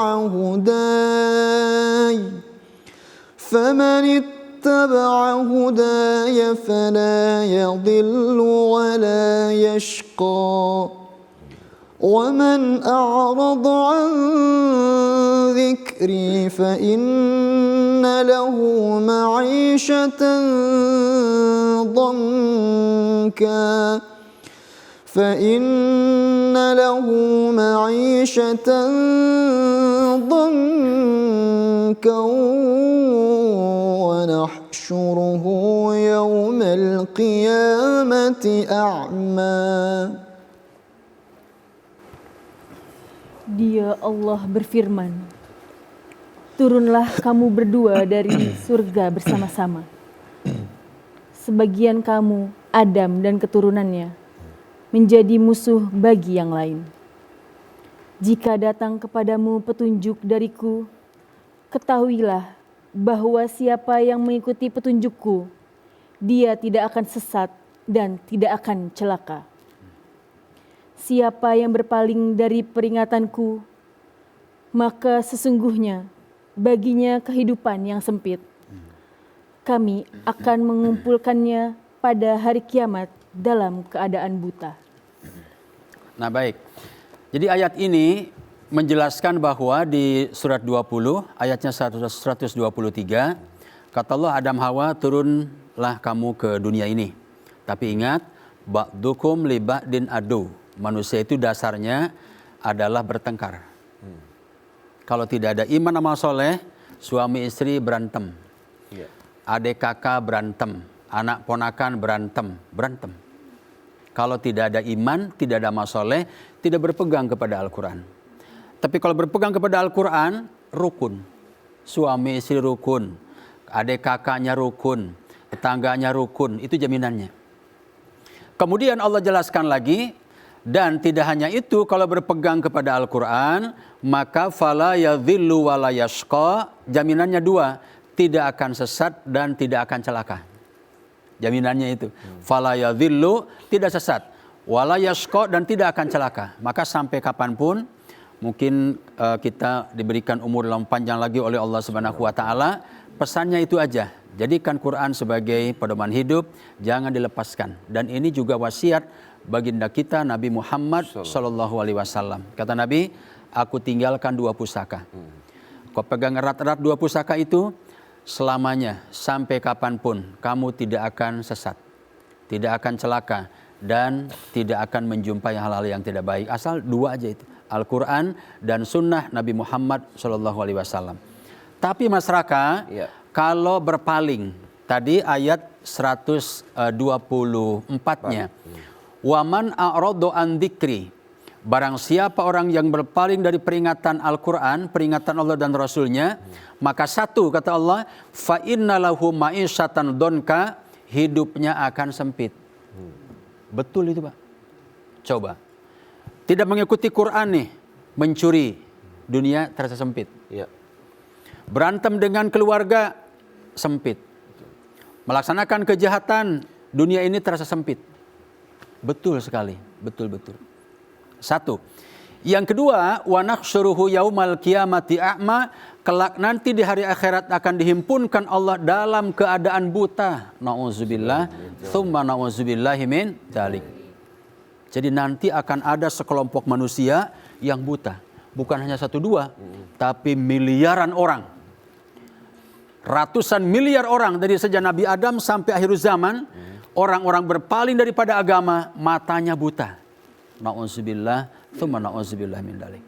[SPEAKER 4] هداي فلا يضل ولا يشقى ومن أعرض عن ذكري فإن له معيشة ضنكا ضنكا ونحشره يوم القيامة أعمى.
[SPEAKER 1] Dia Allah berfirman, turunlah kamu berdua dari surga bersama-sama. Sebagian kamu, Adam dan keturunannya, menjadi musuh bagi yang lain. Jika datang kepadamu petunjuk dariku, ketahuilah bahwa siapa yang mengikuti petunjukku, dia tidak akan sesat dan tidak akan celaka. Siapa yang berpaling dari peringatanku, maka sesungguhnya baginya kehidupan yang sempit. Kami akan mengumpulkannya pada hari kiamat dalam keadaan buta.
[SPEAKER 5] Nah baik, jadi ayat ini menjelaskan bahwa di surat 20 ayatnya 123 kata Allah, Adam Hawa turunlah kamu ke dunia ini. Tapi ingat, ba'dukum li ba'din adu. Manusia itu dasarnya adalah bertengkar. Kalau tidak ada iman amal soleh, suami istri berantem. Adik kakak berantem, anak ponakan berantem. Kalau tidak ada iman, tidak ada amal soleh, tidak berpegang kepada Al-Quran. Tapi kalau berpegang kepada Al-Quran, rukun. Suami istri rukun, adik kakaknya rukun, tetangganya rukun, itu jaminannya. Kemudian Allah jelaskan lagi, dan tidak hanya itu, kalau berpegang kepada Al-Quran, maka fala yadhillu wa la yashqa, jaminannya dua, tidak akan sesat dan tidak akan celaka. Jaminannya itu. Fala yadhillu, tidak sesat. Wala yashqa, dan tidak akan celaka. Maka sampai kapanpun, mungkin kita diberikan umur yang panjang lagi oleh Allah Subhanahu wa Ta'ala, pesannya itu aja. Jadikan Quran sebagai pedoman hidup, jangan dilepaskan. Dan ini juga wasiat baginda kita Nabi Muhammad Sallallahu Alaihi Wasallam. Kata Nabi, aku tinggalkan dua pusaka. Kau pegang erat-erat dua pusaka itu, selamanya sampai kapanpun kamu tidak akan sesat, tidak akan celaka, dan tidak akan menjumpai hal-hal yang tidak baik. Asal dua aja itu, Al-Quran dan Sunnah Nabi Muhammad Sallallahu Alaihi Wasallam. Tapi masyarakat, kalau berpaling, tadi ayat 124-nya, waman a'radu an dzikri, barang siapa orang yang berpaling dari peringatan Al-Quran, peringatan Allah dan Rasulnya, maka satu, kata Allah, fa inna lahu ma'isyatan donka, hidupnya akan sempit. Betul itu Pak. Coba. Tidak mengikuti Quran nih, mencuri, dunia terasa sempit. Berantem dengan keluarga, sempit. Melaksanakan kejahatan, dunia ini terasa sempit. Betul sekali, betul-betul. Satu. Yang kedua, wa nakhsyuruhu yaumal qiyamati a'ma, kelak nanti di hari akhirat akan dihimpunkan Allah dalam keadaan buta. Nauzubillah, tsumma nauzubillahi min dzalik. Jadi nanti akan ada sekelompok manusia yang buta. Bukan hanya satu dua, tapi miliaran orang. Ratusan miliar orang dari sejak Nabi Adam sampai akhir zaman, orang-orang berpaling daripada agama, matanya buta. Nauzubillah, tsumma nauzubillah min dzalik.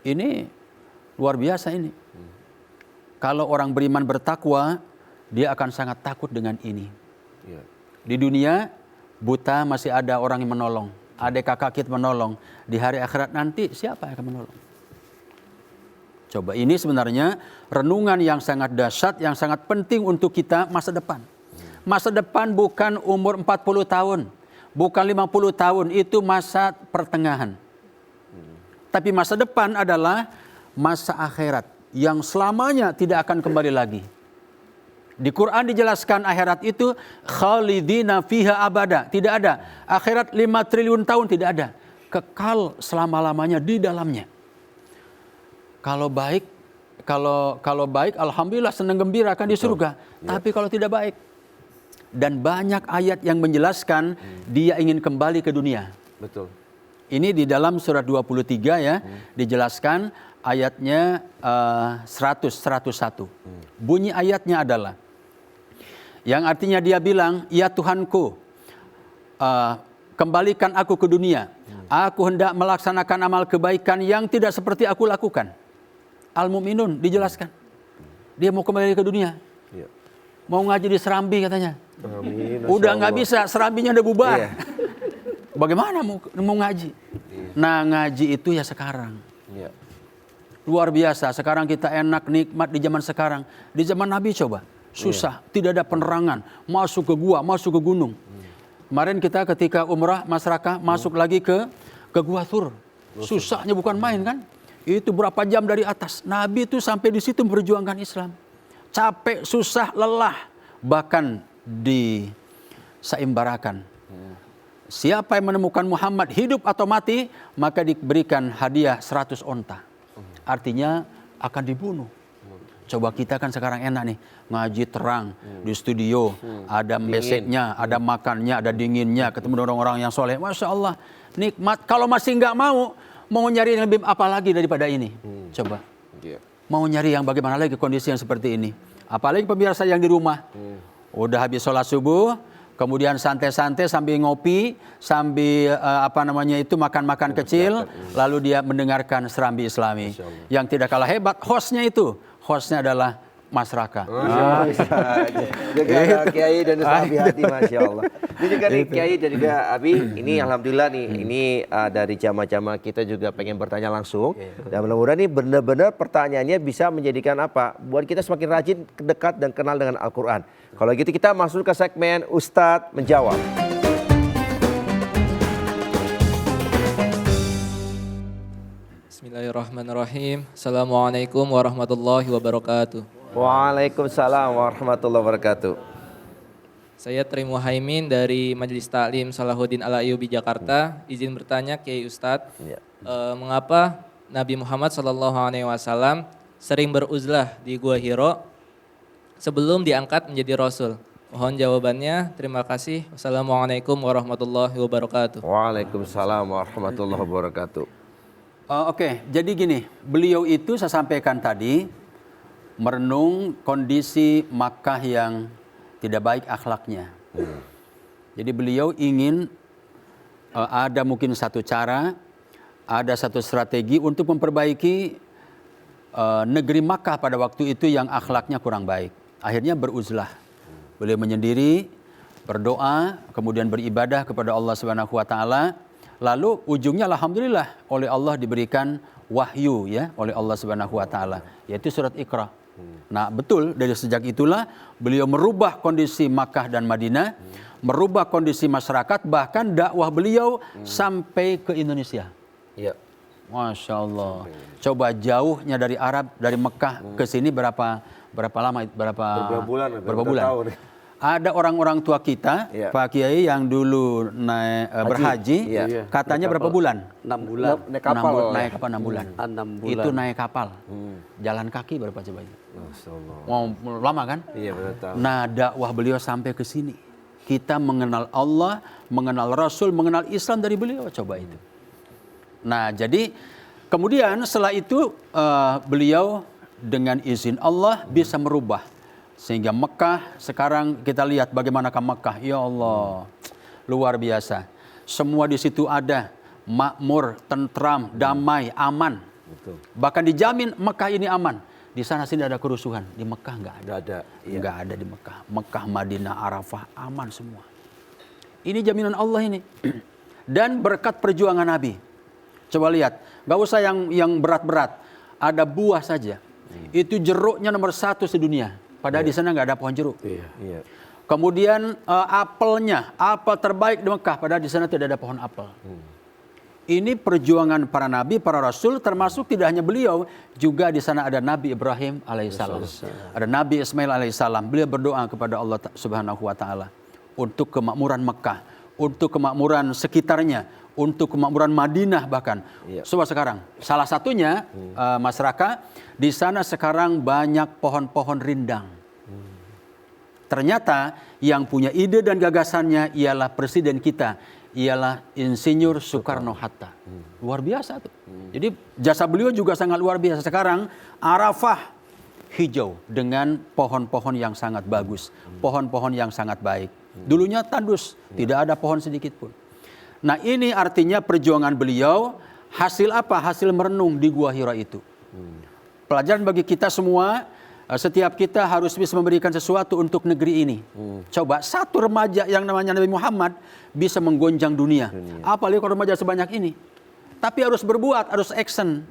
[SPEAKER 5] Ini luar biasa ini. Kalau orang beriman bertakwa, dia akan sangat takut dengan ini. Di dunia buta masih ada orang yang menolong, adik kakak kita menolong. Di hari akhirat nanti siapa yang akan menolong? Coba, ini sebenarnya renungan yang sangat dahsyat, yang sangat penting untuk kita masa depan. Masa depan bukan umur 40 tahun, bukan 50 tahun, itu masa pertengahan. Tapi masa depan adalah masa akhirat yang selamanya tidak akan kembali lagi. Di Quran dijelaskan akhirat itu khalidina fiha abada. Tidak ada akhirat 5 triliun tahun, tidak ada. Kekal selama-lamanya di dalamnya. Kalau baik, kalau baik, alhamdulillah, senang gembira akan di surga. Tapi kalau tidak baik, dan banyak ayat yang menjelaskan dia ingin kembali ke dunia.
[SPEAKER 2] Betul.
[SPEAKER 5] Ini di dalam surat 23 ya, dijelaskan ayatnya 101. Bunyi ayatnya adalah, yang artinya dia bilang, ya Tuhanku, kembalikan aku ke dunia. Aku hendak melaksanakan amal kebaikan yang tidak seperti aku lakukan. Al-Mu'minun dijelaskan. Dia mau kembali ke dunia.
[SPEAKER 2] Iya.
[SPEAKER 5] Mau ngaji di Serambi katanya.
[SPEAKER 2] Amin.
[SPEAKER 5] Udah nggak bisa, Serambinya udah bubar.
[SPEAKER 2] Iya.
[SPEAKER 5] Bagaimana mau ngaji? Nah, ngaji itu ya sekarang.
[SPEAKER 2] Iya.
[SPEAKER 5] Luar biasa. Sekarang kita enak, nikmat di zaman sekarang. Di zaman Nabi coba. Susah. Tidak ada penerangan. Masuk ke gua, masuk ke gunung. Kemarin kita ketika umrah, masyarakat masuk lagi ke Gua Thur. Susahnya bukan main kan? Itu berapa jam dari atas. Nabi itu sampai di situ memperjuangkan Islam. Capek, susah, lelah. Bahkan diseimbarakan. Siapa yang menemukan Muhammad hidup atau mati, maka diberikan hadiah 100 onta. Artinya akan dibunuh. Coba kita kan sekarang enak nih, ngaji terang di studio, ada meseknya, ada makannya, ada dinginnya, ketemu orang-orang yang soleh. Masya Allah, nikmat. Kalau masih nggak mau nyari yang lebih apa lagi daripada ini? Coba. Mau nyari yang bagaimana lagi kondisi yang seperti ini? Apalagi pemirsa yang di rumah. Udah habis sholat subuh, kemudian santai-santai sambil ngopi, sambil makan-makan kecil, lalu dia mendengarkan Serambi Islami. Yang tidak kalah hebat, hostnya adalah Mas Raka.
[SPEAKER 2] Juga ada Kiai dan Ustaz Abi Hati, Masya Allah. Ini juga nih Kiai dan juga Abi, ini alhamdulillah nih, ini dari jamaah-jamaah kita juga pengen bertanya langsung. Dan mudah-mudahan ini benar-benar pertanyaannya bisa menjadikan apa? Buat kita semakin rajin, dekat dan kenal dengan Al-Quran. Kalau gitu kita masuk ke segmen Ustadz Menjawab.
[SPEAKER 6] Bismillahirrahmanirrahim. Assalamualaikum warahmatullahi wabarakatuh.
[SPEAKER 2] Waalaikumsalam warahmatullahi wabarakatuh.
[SPEAKER 6] Saya Tri Muhaimin dari Majelis Taklim Salahuddin Al-Ayyubi Jakarta. Izin bertanya Kiai Ustadz, mengapa Nabi Muhammad SAW sering beruzlah di Gua Hiro sebelum diangkat menjadi Rasul? Mohon jawabannya. Terima kasih. Wassalamualaikum warahmatullahi wabarakatuh.
[SPEAKER 2] Waalaikumsalam warahmatullahi wabarakatuh.
[SPEAKER 5] Oke, jadi gini, beliau itu saya sampaikan tadi merenung kondisi Makkah yang tidak baik akhlaknya. Jadi beliau ingin ada mungkin satu cara, ada satu strategi untuk memperbaiki negeri Makkah pada waktu itu yang akhlaknya kurang baik. Akhirnya beruzlah. Beliau menyendiri, berdoa, kemudian beribadah kepada Allah Subhanahu wa taala. Lalu ujungnya alhamdulillah oleh Allah diberikan wahyu ya oleh Allah Subhanahu wa taala, yaitu surat Iqra. Nah, betul dari sejak itulah beliau merubah kondisi Makkah dan Madinah, merubah kondisi masyarakat, bahkan dakwah beliau sampai ke Indonesia.
[SPEAKER 2] Iya.
[SPEAKER 5] Masya Allah. Coba jauhnya dari Arab, dari Mekah ke sini berapa lama? Berapa bulan?
[SPEAKER 2] Tahun.
[SPEAKER 5] Ada orang-orang tua kita, Pak Kiai yang dulu berhaji, katanya berapa bulan?
[SPEAKER 3] 6 bulan.
[SPEAKER 2] Naik kapal.
[SPEAKER 5] Naik kapal 6 bulan.
[SPEAKER 3] 6 bulan.
[SPEAKER 5] Itu naik kapal. Jalan kaki berapa coba? Mau lama kan?
[SPEAKER 2] Iya, betul.
[SPEAKER 5] Nah, dakwah beliau sampai ke sini. Kita mengenal Allah, mengenal Rasul, mengenal Islam dari beliau, coba itu. Nah, jadi kemudian setelah itu beliau dengan izin Allah bisa merubah. Sehingga Mekah sekarang kita lihat bagaimanakah Mekah. Ya Allah, luar biasa. Semua di situ ada makmur, tentram, damai, aman.
[SPEAKER 2] Betul.
[SPEAKER 5] Bahkan dijamin Mekah ini aman. Di sana sini ada kerusuhan. Di Mekah nggak ada. Nggak ada di Mekah. Mekah, Madinah, Arafah aman semua. Ini jaminan Allah ini. Dan berkat perjuangan Nabi. Coba lihat, nggak usah yang berat-berat. Ada buah saja. Itu jeruknya nomor 1 sedunia. Padahal di sana nggak ada pohon jeruk.
[SPEAKER 2] Iya.
[SPEAKER 5] Kemudian apelnya, apel terbaik di Mekah. Padahal di sana tidak ada pohon apel. Ini perjuangan para nabi, para rasul, termasuk tidak hanya beliau, juga di sana ada Nabi Ibrahim alaihissalam, ada Nabi Ismail alaihissalam. Beliau berdoa kepada Allah Subhanahu wa taala untuk kemakmuran Mekah, untuk kemakmuran sekitarnya, untuk kemakmuran Madinah bahkan. Coba sekarang, salah satunya masyarakat di sana sekarang banyak pohon-pohon rindang. Ternyata yang punya ide dan gagasannya ialah presiden kita, ialah Insinyur Soekarno-Hatta. Luar biasa tuh. Jadi jasa beliau juga sangat luar biasa. Sekarang Arafah hijau dengan pohon-pohon yang sangat bagus, pohon-pohon yang sangat baik. Dulunya tandus, tidak ada pohon sedikit pun. Nah, ini artinya perjuangan beliau, hasil apa? Hasil merenung di Gua Hira itu. Pelajaran bagi kita semua, Setiap kita harus bisa memberikan sesuatu untuk negeri ini. Coba satu remaja yang namanya Nabi Muhammad bisa menggonjang dunia. Apalagi kalau remaja sebanyak ini. Tapi harus berbuat, harus action.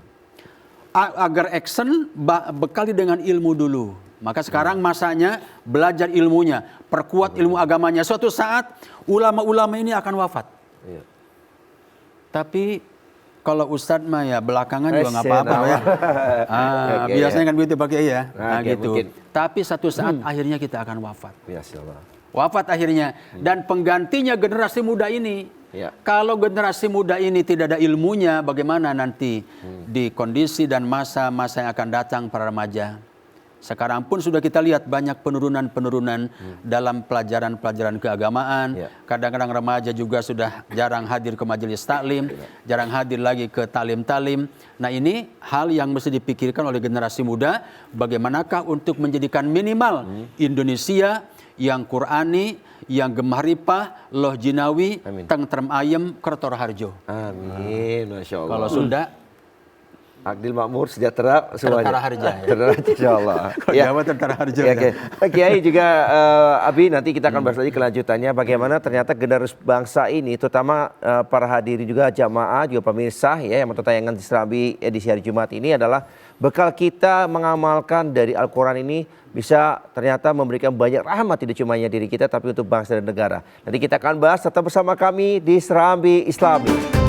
[SPEAKER 5] Agar action bekali dengan ilmu dulu. Maka sekarang masanya belajar ilmunya, perkuat ilmu agamanya. Suatu saat ulama-ulama ini akan wafat. Tapi kalau Ustadz mah ya belakangan juga nggak apa-apa ya. Biasanya kan begitu pakai ya. Gitu. Mungkin. Tapi satu saat akhirnya kita akan wafat. Wafat akhirnya. Dan penggantinya generasi muda ini. Kalau generasi muda ini tidak ada ilmunya, bagaimana nanti di kondisi dan masa-masa yang akan datang para remaja? Sekarang pun sudah kita lihat banyak penurunan-penurunan dalam pelajaran-pelajaran keagamaan. Kadang-kadang remaja juga sudah jarang hadir ke majelis taklim, jarang hadir lagi ke talim-talim. Nah ini hal yang mesti dipikirkan oleh generasi muda, bagaimanakah untuk menjadikan minimal Indonesia yang Qurani, yang gemaripah, loh jinawi, tentrem ayem, kertor harjo.
[SPEAKER 2] Amin, Masya Allah.
[SPEAKER 5] Kalau Sunda,
[SPEAKER 2] Adil makmur, sejahtera semuanya.
[SPEAKER 5] Tentara harja.
[SPEAKER 2] Insyaallah.
[SPEAKER 5] Jawa tentara harja.
[SPEAKER 2] Kiai juga Abi, nanti kita akan bahas lagi kelanjutannya bagaimana ternyata generasi bangsa ini, terutama para hadirin juga jamaah, juga pemirsa ya yang menonton tayangan di Serambi edisi hari Jumat ini adalah bekal kita mengamalkan dari Al-Quran ini bisa ternyata memberikan banyak rahmat tidak cuma diri kita tapi untuk bangsa dan negara. Nanti kita akan bahas tetap bersama kami di Serambi Islami.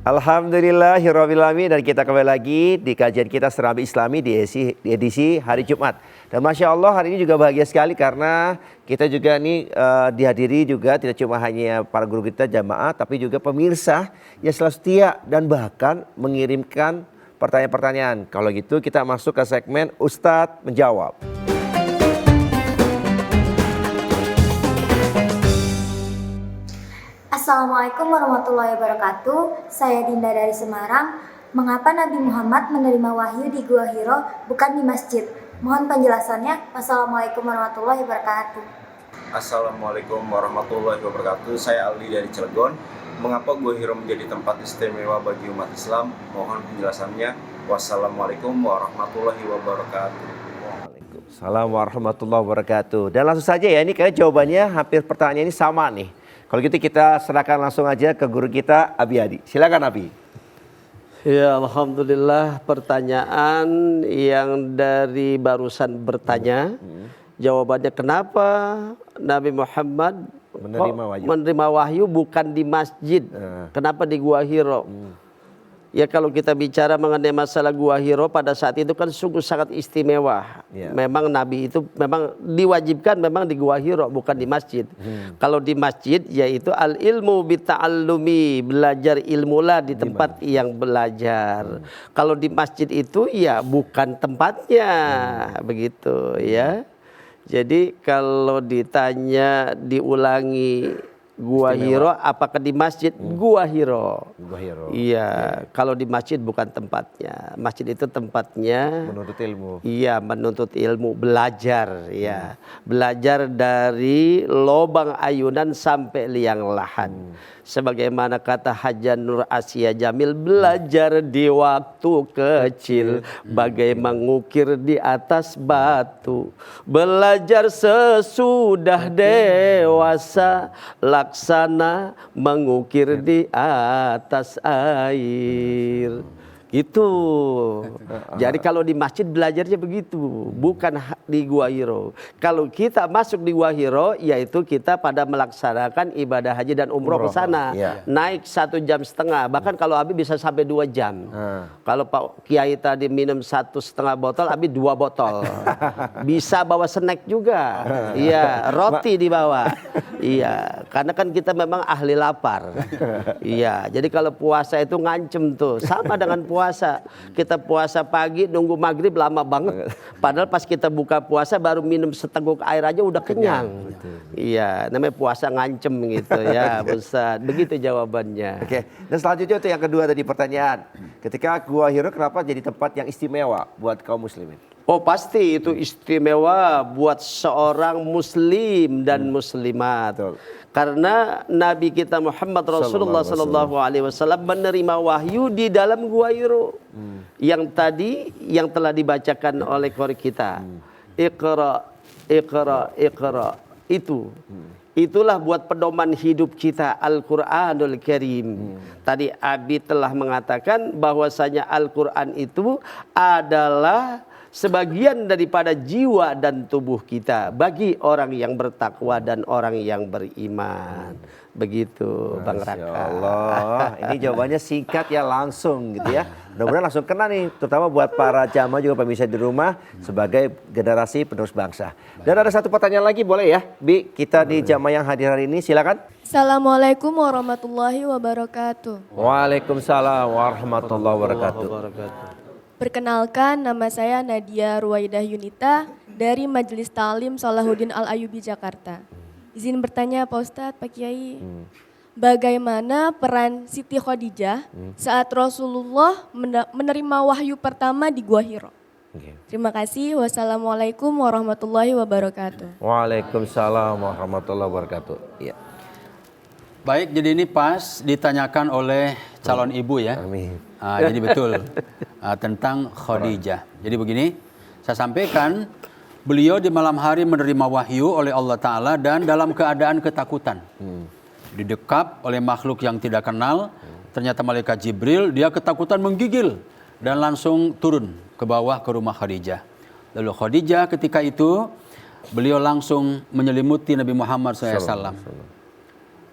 [SPEAKER 2] Alhamdulillahirrahmanirrahim, dan kita kembali lagi di kajian kita Serambi Islami di edisi hari Jumat. Dan Masya Allah hari ini juga bahagia sekali karena kita juga nih dihadiri juga tidak cuma hanya para guru kita jamaah tapi juga pemirsa yang selalu setia dan bahkan mengirimkan pertanyaan-pertanyaan. Kalau gitu kita masuk ke segmen Ustadz Menjawab.
[SPEAKER 7] Assalamualaikum warahmatullahi wabarakatuh. Saya Dinda dari Semarang. Mengapa Nabi Muhammad menerima wahyu di Gua Hiro bukan di masjid? Mohon penjelasannya. Wassalamualaikum warahmatullahi wabarakatuh.
[SPEAKER 8] Assalamualaikum warahmatullahi wabarakatuh. Saya Aldi dari Cilegon. Mengapa Gua Hiro menjadi tempat istimewa bagi umat Islam? Mohon penjelasannya. Wassalamualaikum warahmatullahi wabarakatuh.
[SPEAKER 2] Waalaikumsalam warahmatullahi wabarakatuh. Dan langsung saja ya, ini kayak jawabannya hampir pertanyaan ini sama nih. Kalau gitu kita serahkan langsung aja ke guru kita Abi Hadi. Silakan Abi.
[SPEAKER 3] Ya Alhamdulillah, pertanyaan yang dari barusan bertanya, jawabannya kenapa Nabi Muhammad menerima wahyu bukan di masjid, kenapa di Gua Hiro? Ya kalau kita bicara mengenai masalah Gua Hiro pada saat itu kan sungguh sangat istimewa. Memang Nabi itu memang diwajibkan memang di Gua Hiro bukan di masjid. Kalau di masjid yaitu al ilmu bita'allumi, belajar ilmulah di tempat yang belajar. Kalau di masjid itu ya bukan tempatnya, begitu ya. Jadi kalau ditanya diulangi Gua Hiro apakah di masjid? Gua Hiro. Iya, kalau di masjid bukan tempatnya. Masjid itu tempatnya
[SPEAKER 2] menuntut ilmu. Iya,
[SPEAKER 3] menuntut ilmu, belajar ya. Belajar dari lobang ayunan sampai liang lahat. Sebagaimana kata Haja Nur Asia Jamil, belajar di waktu kecil bagai mengukir di atas batu. Belajar sesudah dewasa, laksana mengukir di atas air. Itu. Jadi kalau di masjid belajarnya begitu, bukan di Gua Hiro. Kalau kita masuk di Gua Hiro, yaitu kita pada melaksanakan ibadah haji dan umroh ke sana. Naik 1,5 jam. Bahkan kalau Abi bisa sampai 2 jam. Kalau Pak Kiai tadi minum 1,5 botol, Abi 2 botol. Bisa bawa snack juga. Iya, roti dibawa. Iya, karena kan kita memang ahli lapar. Iya, jadi kalau puasa itu ngancem tuh. Sama dengan puasa. Kita puasa pagi nunggu maghrib lama banget. Padahal pas kita buka puasa baru minum seteguk air aja udah kenyang. Iya, namanya puasa ngancem gitu ya, Ustaz. Begitu jawabannya.
[SPEAKER 2] Oke, dan selanjutnya itu yang kedua tadi pertanyaan. Ketika Gua Hiro kenapa jadi tempat yang istimewa buat kaum muslimin?
[SPEAKER 3] Oh pasti itu istimewa buat seorang muslim dan muslimat. Karena Nabi kita Muhammad Rasulullah Sallallahu Alaihi Wasallam menerima wahyu di dalam Gua Hiro. Yang tadi yang telah dibacakan oleh qori kita. Iqra, Iqra, Iqra. Itulah buat pedoman hidup kita Al-Quranul Karim. Tadi Abi telah mengatakan bahwasanya Al-Quran itu adalah sebagian daripada jiwa dan tubuh kita bagi orang yang bertakwa dan orang yang beriman. Begitu Bang Raka.
[SPEAKER 2] Masya Allah, ini jawabannya singkat ya, langsung gitu ya. Mudah-mudahan langsung kena nih, terutama buat para jamaah juga pemirsa di rumah sebagai generasi penerus bangsa. Dan ada satu pertanyaan lagi, boleh ya Bi, kita di jamaah yang hadir hari ini, silakan.
[SPEAKER 9] Assalamualaikum warahmatullahi wabarakatuh.
[SPEAKER 2] Waalaikumsalam warahmatullahi wabarakatuh.
[SPEAKER 9] Perkenalkan, nama saya Nadia Ruwaidah Yunita dari Majelis Ta'lim Salahuddin Al-Ayyubi Jakarta. Izin bertanya Pak Ustadz, Pak Kiai, bagaimana peran Siti Khadijah saat Rasulullah menerima wahyu pertama di Gua Hiro? Terima kasih. Wassalamualaikum warahmatullahi wabarakatuh.
[SPEAKER 2] Waalaikumsalam warahmatullahi wabarakatuh. Ya.
[SPEAKER 5] Baik, jadi ini pas ditanyakan oleh calon ibu ya.
[SPEAKER 2] Amin.
[SPEAKER 5] Jadi betul tentang Khadijah. Jadi begini, saya sampaikan beliau di malam hari menerima wahyu oleh Allah Ta'ala dan dalam keadaan ketakutan. Didekap oleh makhluk yang tidak kenal, ternyata malaikat Jibril, dia ketakutan menggigil dan langsung turun ke bawah ke rumah Khadijah. Lalu Khadijah ketika itu beliau langsung menyelimuti Nabi Muhammad SAW.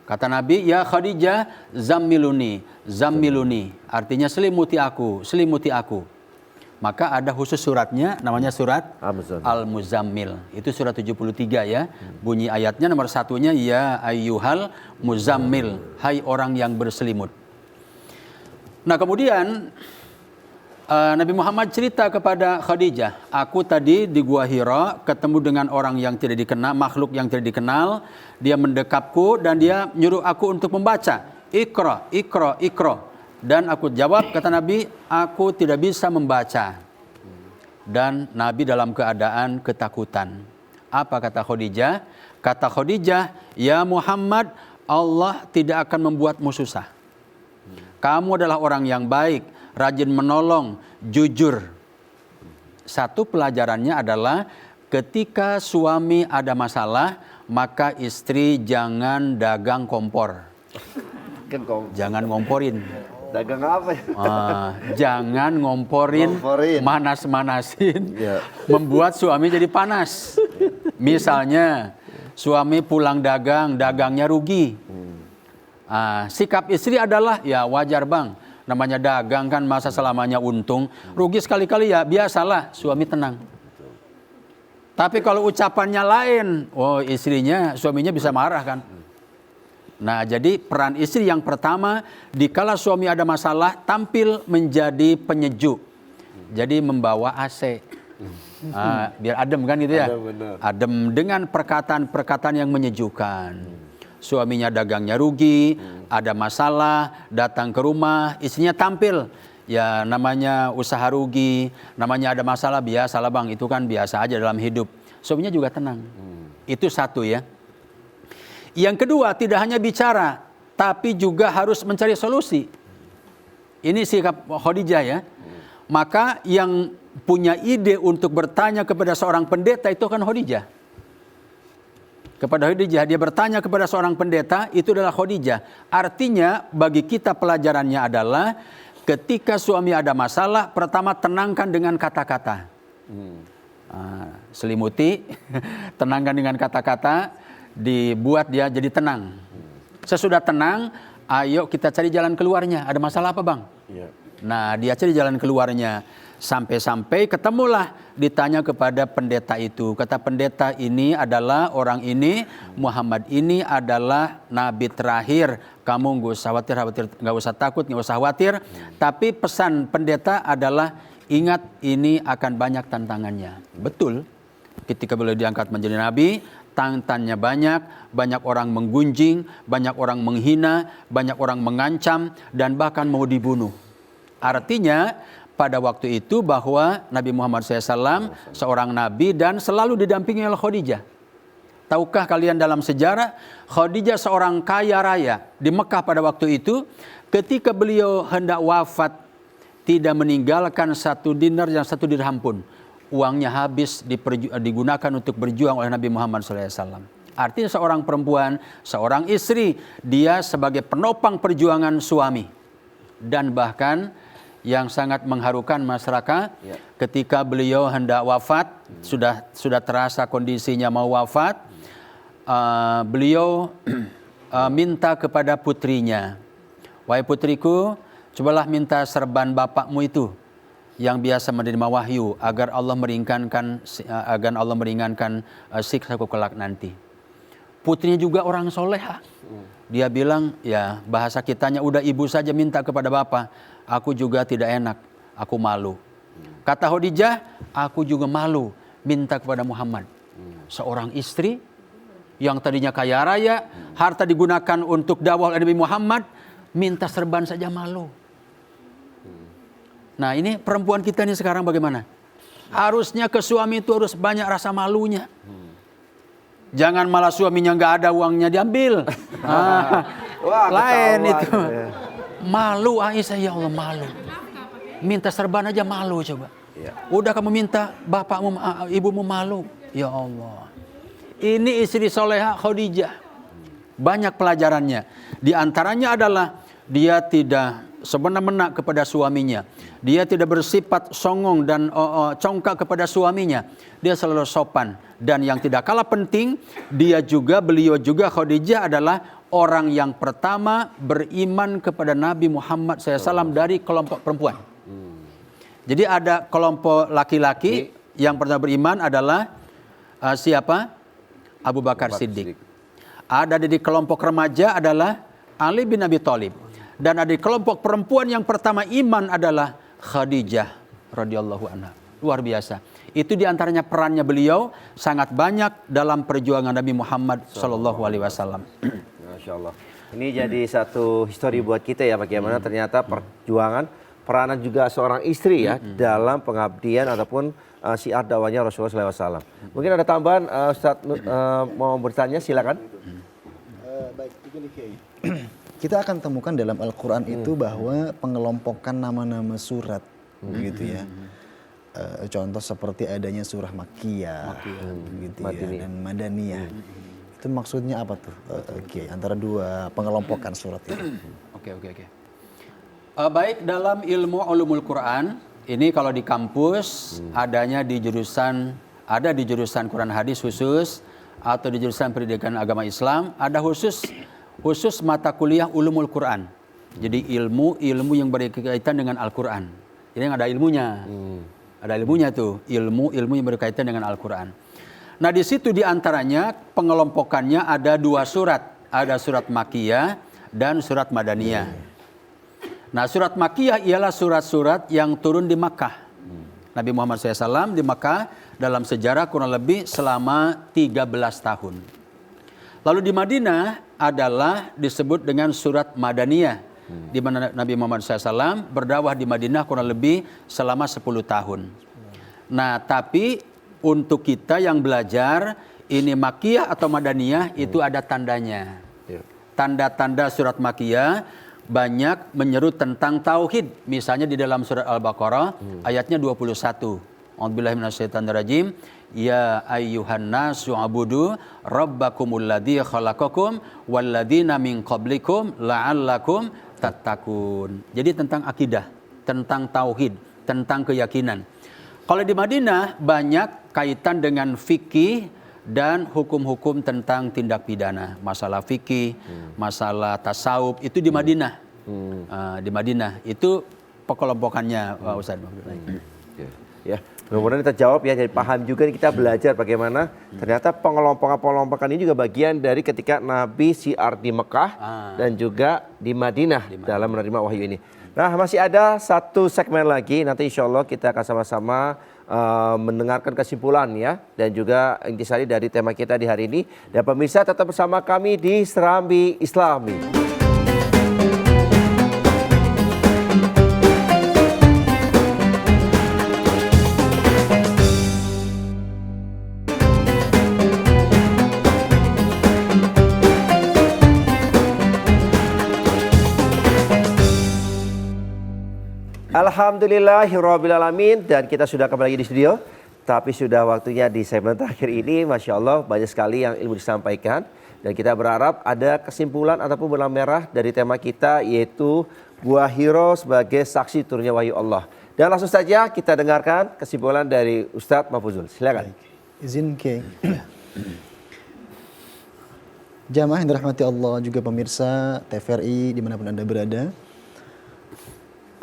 [SPEAKER 5] Kata Nabi, ya Khadijah, zammiluni, zammiluni. Artinya selimuti aku, selimuti aku. Maka ada khusus suratnya, namanya surat Al-Muzammil. Itu surat 73 ya. Bunyi ayatnya nomor satunya, ya ayyuhal muzammil. Hai orang yang berselimut. Nah kemudian Nabi Muhammad cerita kepada Khadijah, aku tadi di Gua Hira ketemu dengan orang yang tidak dikenal, makhluk yang tidak dikenal. Dia mendekapku dan dia nyuruh aku untuk membaca. Iqra, Iqra, Iqra. Dan aku jawab, kata Nabi, aku tidak bisa membaca. Dan Nabi dalam keadaan ketakutan. Apa kata Khadijah? Kata Khadijah, ya Muhammad, Allah tidak akan membuatmu susah. Kamu adalah orang yang baik, rajin menolong, jujur. Satu pelajarannya adalah ketika suami ada masalah, maka istri jangan dagang kompor. Jangan ngomporin.
[SPEAKER 2] Dagang apa ya?
[SPEAKER 5] Jangan ngomporin. Manas-manasin, membuat suami jadi panas. Misalnya suami pulang dagang, dagangnya rugi. Sikap istri adalah, ya wajar bang, namanya dagang kan masa selamanya untung, rugi sekali-kali ya biasalah, suami tenang. Tapi kalau ucapannya lain, suaminya bisa marah kan. Nah jadi peran istri yang pertama, dikala suami ada masalah, tampil menjadi penyejuk. Jadi membawa AC. Biar adem kan gitu ya. Adem dengan perkataan-perkataan yang menyejukkan. Suaminya dagangnya rugi, ada masalah, datang ke rumah, istrinya tampil. Ya namanya usaha rugi, namanya ada masalah, biasalah bang, itu kan biasa aja dalam hidup. Suaminya juga tenang. Itu satu ya. Yang kedua, tidak hanya bicara, tapi juga harus mencari solusi. Ini sikap Khadijah ya. Maka yang punya ide untuk bertanya kepada seorang pendeta itu kan Khadijah. Kepada Khadijah, dia bertanya kepada seorang pendeta, itu adalah Khadijah. Artinya bagi kita pelajarannya adalah ketika suami ada masalah, pertama tenangkan dengan kata-kata. Selimuti, tenangkan dengan kata-kata, dibuat dia jadi tenang. Sesudah tenang, ayo kita cari jalan keluarnya. Ada masalah apa bang? Nah dia cari jalan keluarnya. Sampai-sampai ketemulah ditanya kepada pendeta itu. Kata pendeta, ini adalah orang ini, Muhammad ini adalah nabi terakhir. Kamu nggak usah khawatir, nggak usah takut, nggak usah khawatir. Tapi pesan pendeta adalah ingat ini akan banyak tantangannya. Betul. Ketika beliau diangkat menjadi nabi, tantangannya banyak orang menggunjing, banyak orang menghina, banyak orang mengancam, dan bahkan mau dibunuh. Artinya pada waktu itu bahwa Nabi Muhammad SAW seorang nabi dan selalu didampingi oleh Khadijah. Tahukah kalian dalam sejarah, Khadijah seorang kaya raya di Mekah pada waktu itu, ketika beliau hendak wafat, tidak meninggalkan 1 dinar dan 1 dirham pun. Uangnya habis digunakan untuk berjuang oleh Nabi Muhammad SAW. Artinya seorang perempuan, seorang istri, dia sebagai penopang perjuangan suami. Dan bahkan yang sangat mengharukan masyarakat, ketika beliau hendak wafat, sudah terasa kondisinya mau wafat, beliau minta kepada putrinya, wahai putriku, cobalah minta serban bapakmu itu yang biasa menerima wahyu agar Allah meringankan siksa kelak nanti. Putrinya juga orang soleha. Dia bilang, ya bahasa kitanya, udah ibu saja minta kepada bapak, aku juga tidak enak, aku malu. Kata Khadijah, aku juga malu minta kepada Muhammad. Seorang istri yang tadinya kaya raya, harta digunakan untuk dakwah oleh Nabi Muhammad, minta serban saja malu. Nah ini perempuan kita ini sekarang bagaimana? Harusnya ke suami itu harus banyak rasa malunya. Jangan malah suaminya nggak ada uangnya diambil.
[SPEAKER 2] Wah,
[SPEAKER 5] lain
[SPEAKER 2] ketahuan.
[SPEAKER 5] itu. Malu Aisyah, ya Allah malu. Minta serban aja malu coba. Udah kamu minta bapakmu, ibumu malu. Ya Allah. Ini istri soleha Khadijah. Banyak pelajarannya. Di antaranya adalah dia tidak semena-mena kepada suaminya. Dia tidak bersifat songong dan congkak kepada suaminya. Dia selalu sopan. Dan yang tidak kalah penting, beliau juga Khadijah adalah orang yang pertama beriman kepada Nabi Muhammad SAW dari kelompok perempuan. Jadi ada kelompok laki-laki yang pertama beriman adalah siapa? Abu Bakar Siddiq. Ada di kelompok remaja adalah Ali bin Abi Thalib. Dan ada di kelompok perempuan yang pertama iman adalah Khadijah radhiyallahu anha. Luar biasa. Itu diantaranya perannya beliau sangat banyak dalam perjuangan Nabi Muhammad SAW.
[SPEAKER 2] Masya Allah. Ini jadi satu histori buat kita ya, bagaimana ternyata perjuangan peranan juga seorang istri ya dalam pengabdian ataupun syiar dakwahnya Rasulullah SAW. Mungkin ada tambahan, Ustaz mau bertanya, silakan.
[SPEAKER 4] Baik, begini Kiai. Kita akan temukan dalam Al-Quran itu bahwa pengelompokan nama-nama surat, begitu ya. Contoh seperti adanya surah Makkiyah, gitu ya, dan Madaniyah. Itu maksudnya apa tuh, Kiai? Antara dua pengelompokan surat itu.
[SPEAKER 5] Oke. Baik, dalam ilmu ulumul Quran, ini kalau di kampus adanya di jurusan Quran hadis khusus, atau di jurusan pendidikan agama Islam ada khusus mata kuliah ulumul Quran. Jadi ilmu yang berkaitan dengan Al-Quran. Ini ada ilmunya. Ada ilmunya tuh, ilmu yang berkaitan dengan Al-Quran. Nah di situ diantaranya pengelompokannya ada 2 surat. Ada surat Makkiyah dan surat Madaniyah. Nah surat Makkiyah ialah surat-surat yang turun di Makkah. Nabi Muhammad SAW di Makkah dalam sejarah kurang lebih selama 13 tahun. Lalu di Madinah adalah disebut dengan surat Madaniyah. Di mana Nabi Muhammad SAW berdakwah di Madinah kurang lebih selama 10 tahun. Nah, tapi untuk kita yang belajar ini Makkiyah atau Madaniyah itu ada tandanya. Tanda-tanda surat Makkiyah banyak menyeru tentang tauhid. Misalnya di dalam surat Al-Baqarah ayatnya 21. A'udzubillahi minasyaitonirrajim. Ya ayyuhan nasu abudu rabbakumul ladzi khalaqakum walladzina min qablikum la'allakum tattaqun. Jadi tentang akidah, tentang tauhid, tentang keyakinan. Kalau di Madinah banyak kaitan dengan fikih dan hukum-hukum tentang tindak pidana, masalah fikih, masalah tasawuf itu di Madinah. Di Madinah itu pengelompokannya, Ustaz.
[SPEAKER 2] Ya, mudah-mudahan kita jawab ya, jadi paham juga nih, kita belajar bagaimana ternyata pengelompokan ini juga bagian dari ketika Nabi siar di Mekah dan juga di Madinah dalam menerima wahyu ini. Nah, masih ada satu segmen lagi, nanti insya Allah kita akan sama-sama mendengarkan kesimpulan ya, dan juga intisari dari tema kita di hari ini. Dan pemirsa tetap bersama kami di Serambi Islami. Alhamdulillahirrabbilalamin, dan kita sudah kembali lagi di studio. Tapi sudah waktunya di segmen terakhir ini, Masya Allah banyak sekali yang ilmu disampaikan. Dan kita berharap ada kesimpulan ataupun benang merah dari tema kita, yaitu Gua Hiro sebagai saksi turunnya wahyu Allah. Dan langsung saja kita dengarkan kesimpulan dari Ustadz Mahfuzul. Silakan.
[SPEAKER 4] Izin Kiai. Jamaah yang dirahmati Allah, juga pemirsa TVRI dimanapun Anda berada.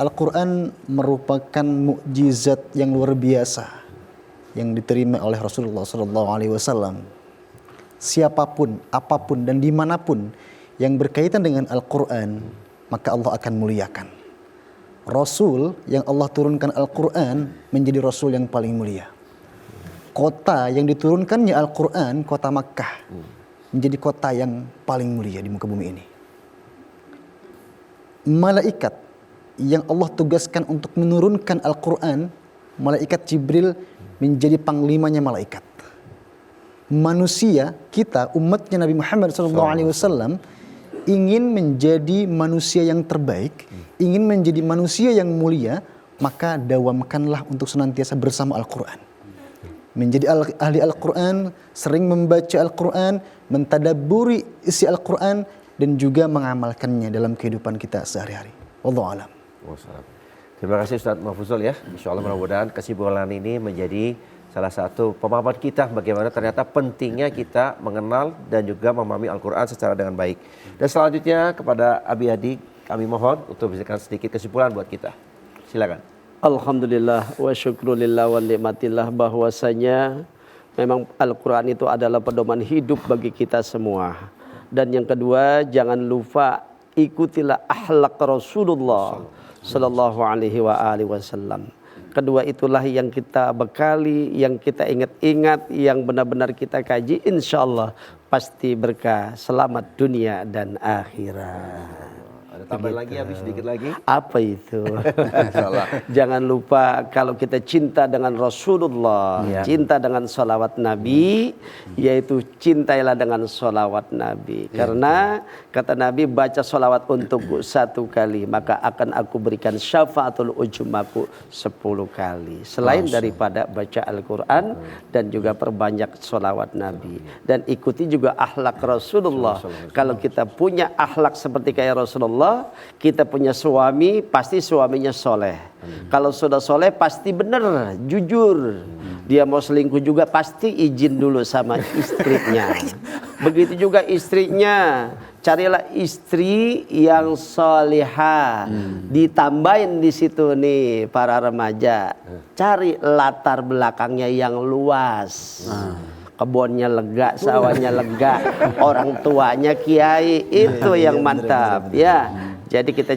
[SPEAKER 4] Al-Quran merupakan mukjizat yang luar biasa yang diterima oleh Rasulullah SAW. Siapapun, apapun, dan dimanapun yang berkaitan dengan Al-Quran, maka Allah akan muliakan. Rasul yang Allah turunkan Al-Quran menjadi Rasul yang paling mulia. Kota yang diturunkannya Al-Quran, kota Makkah, menjadi kota yang paling mulia di muka bumi ini. Malaikat yang Allah tugaskan untuk menurunkan Al-Quran, malaikat Jibril menjadi panglimanya malaikat. Manusia, kita umatnya Nabi Muhammad SAW ingin menjadi manusia yang terbaik, ingin menjadi manusia yang mulia, maka dawamkanlah untuk senantiasa bersama Al-Quran. Menjadi ahli Al-Quran, sering membaca Al-Quran, mentadabburi isi Al-Quran, dan juga mengamalkannya dalam kehidupan kita sehari-hari. Wallahu a'lam.
[SPEAKER 2] Terima kasih Ustadz Mahfuzul ya. Insya Allah mudah-mudahan kesimpulan ini menjadi salah satu pemahaman kita bagaimana ternyata pentingnya kita mengenal dan juga memahami Al-Quran secara dengan baik. Dan selanjutnya kepada Abi Hadi kami mohon untuk memberikan sedikit kesimpulan buat kita. Silakan.
[SPEAKER 3] Alhamdulillah wa syukrulillah wa nikmatillah, bahwasanya memang Al-Quran itu adalah pedoman hidup bagi kita semua. Dan yang kedua, jangan lupa ikutilah akhlak Rasulullah Sallallahu alaihi wasallam. Kedua itulah yang kita bekali, yang kita ingat-ingat, yang benar-benar kita kaji. Insya Allah pasti berkah, selamat dunia dan akhirat.
[SPEAKER 2] Ada tambahan lagi, habis sedikit lagi.
[SPEAKER 3] Apa itu? Jangan lupa kalau kita cinta dengan Rasulullah, cinta dengan sholawat Nabi, yaitu cintailah dengan sholawat Nabi. Karena kata Nabi, baca sholawat untukku 1 kali, maka akan aku berikan syafaatul ujmaku 10 kali. Selain daripada baca Al-Quran dan juga perbanyak sholawat Nabi. Dan ikuti juga akhlak Rasulullah. Kalau kita punya akhlak seperti kayak Rasulullah, kita punya suami, pasti suaminya soleh. Kalau sudah soleh pasti benar, jujur. Dia mau selingkuh juga pasti izin dulu sama istrinya. Begitu juga istrinya, carilah istri yang solihah. Ditambahin di situ nih para remaja, cari latar belakangnya yang luas. Kebunnya lega, sawahnya lega, orang tuanya kiai, itu yang mantap ya. Jadi kita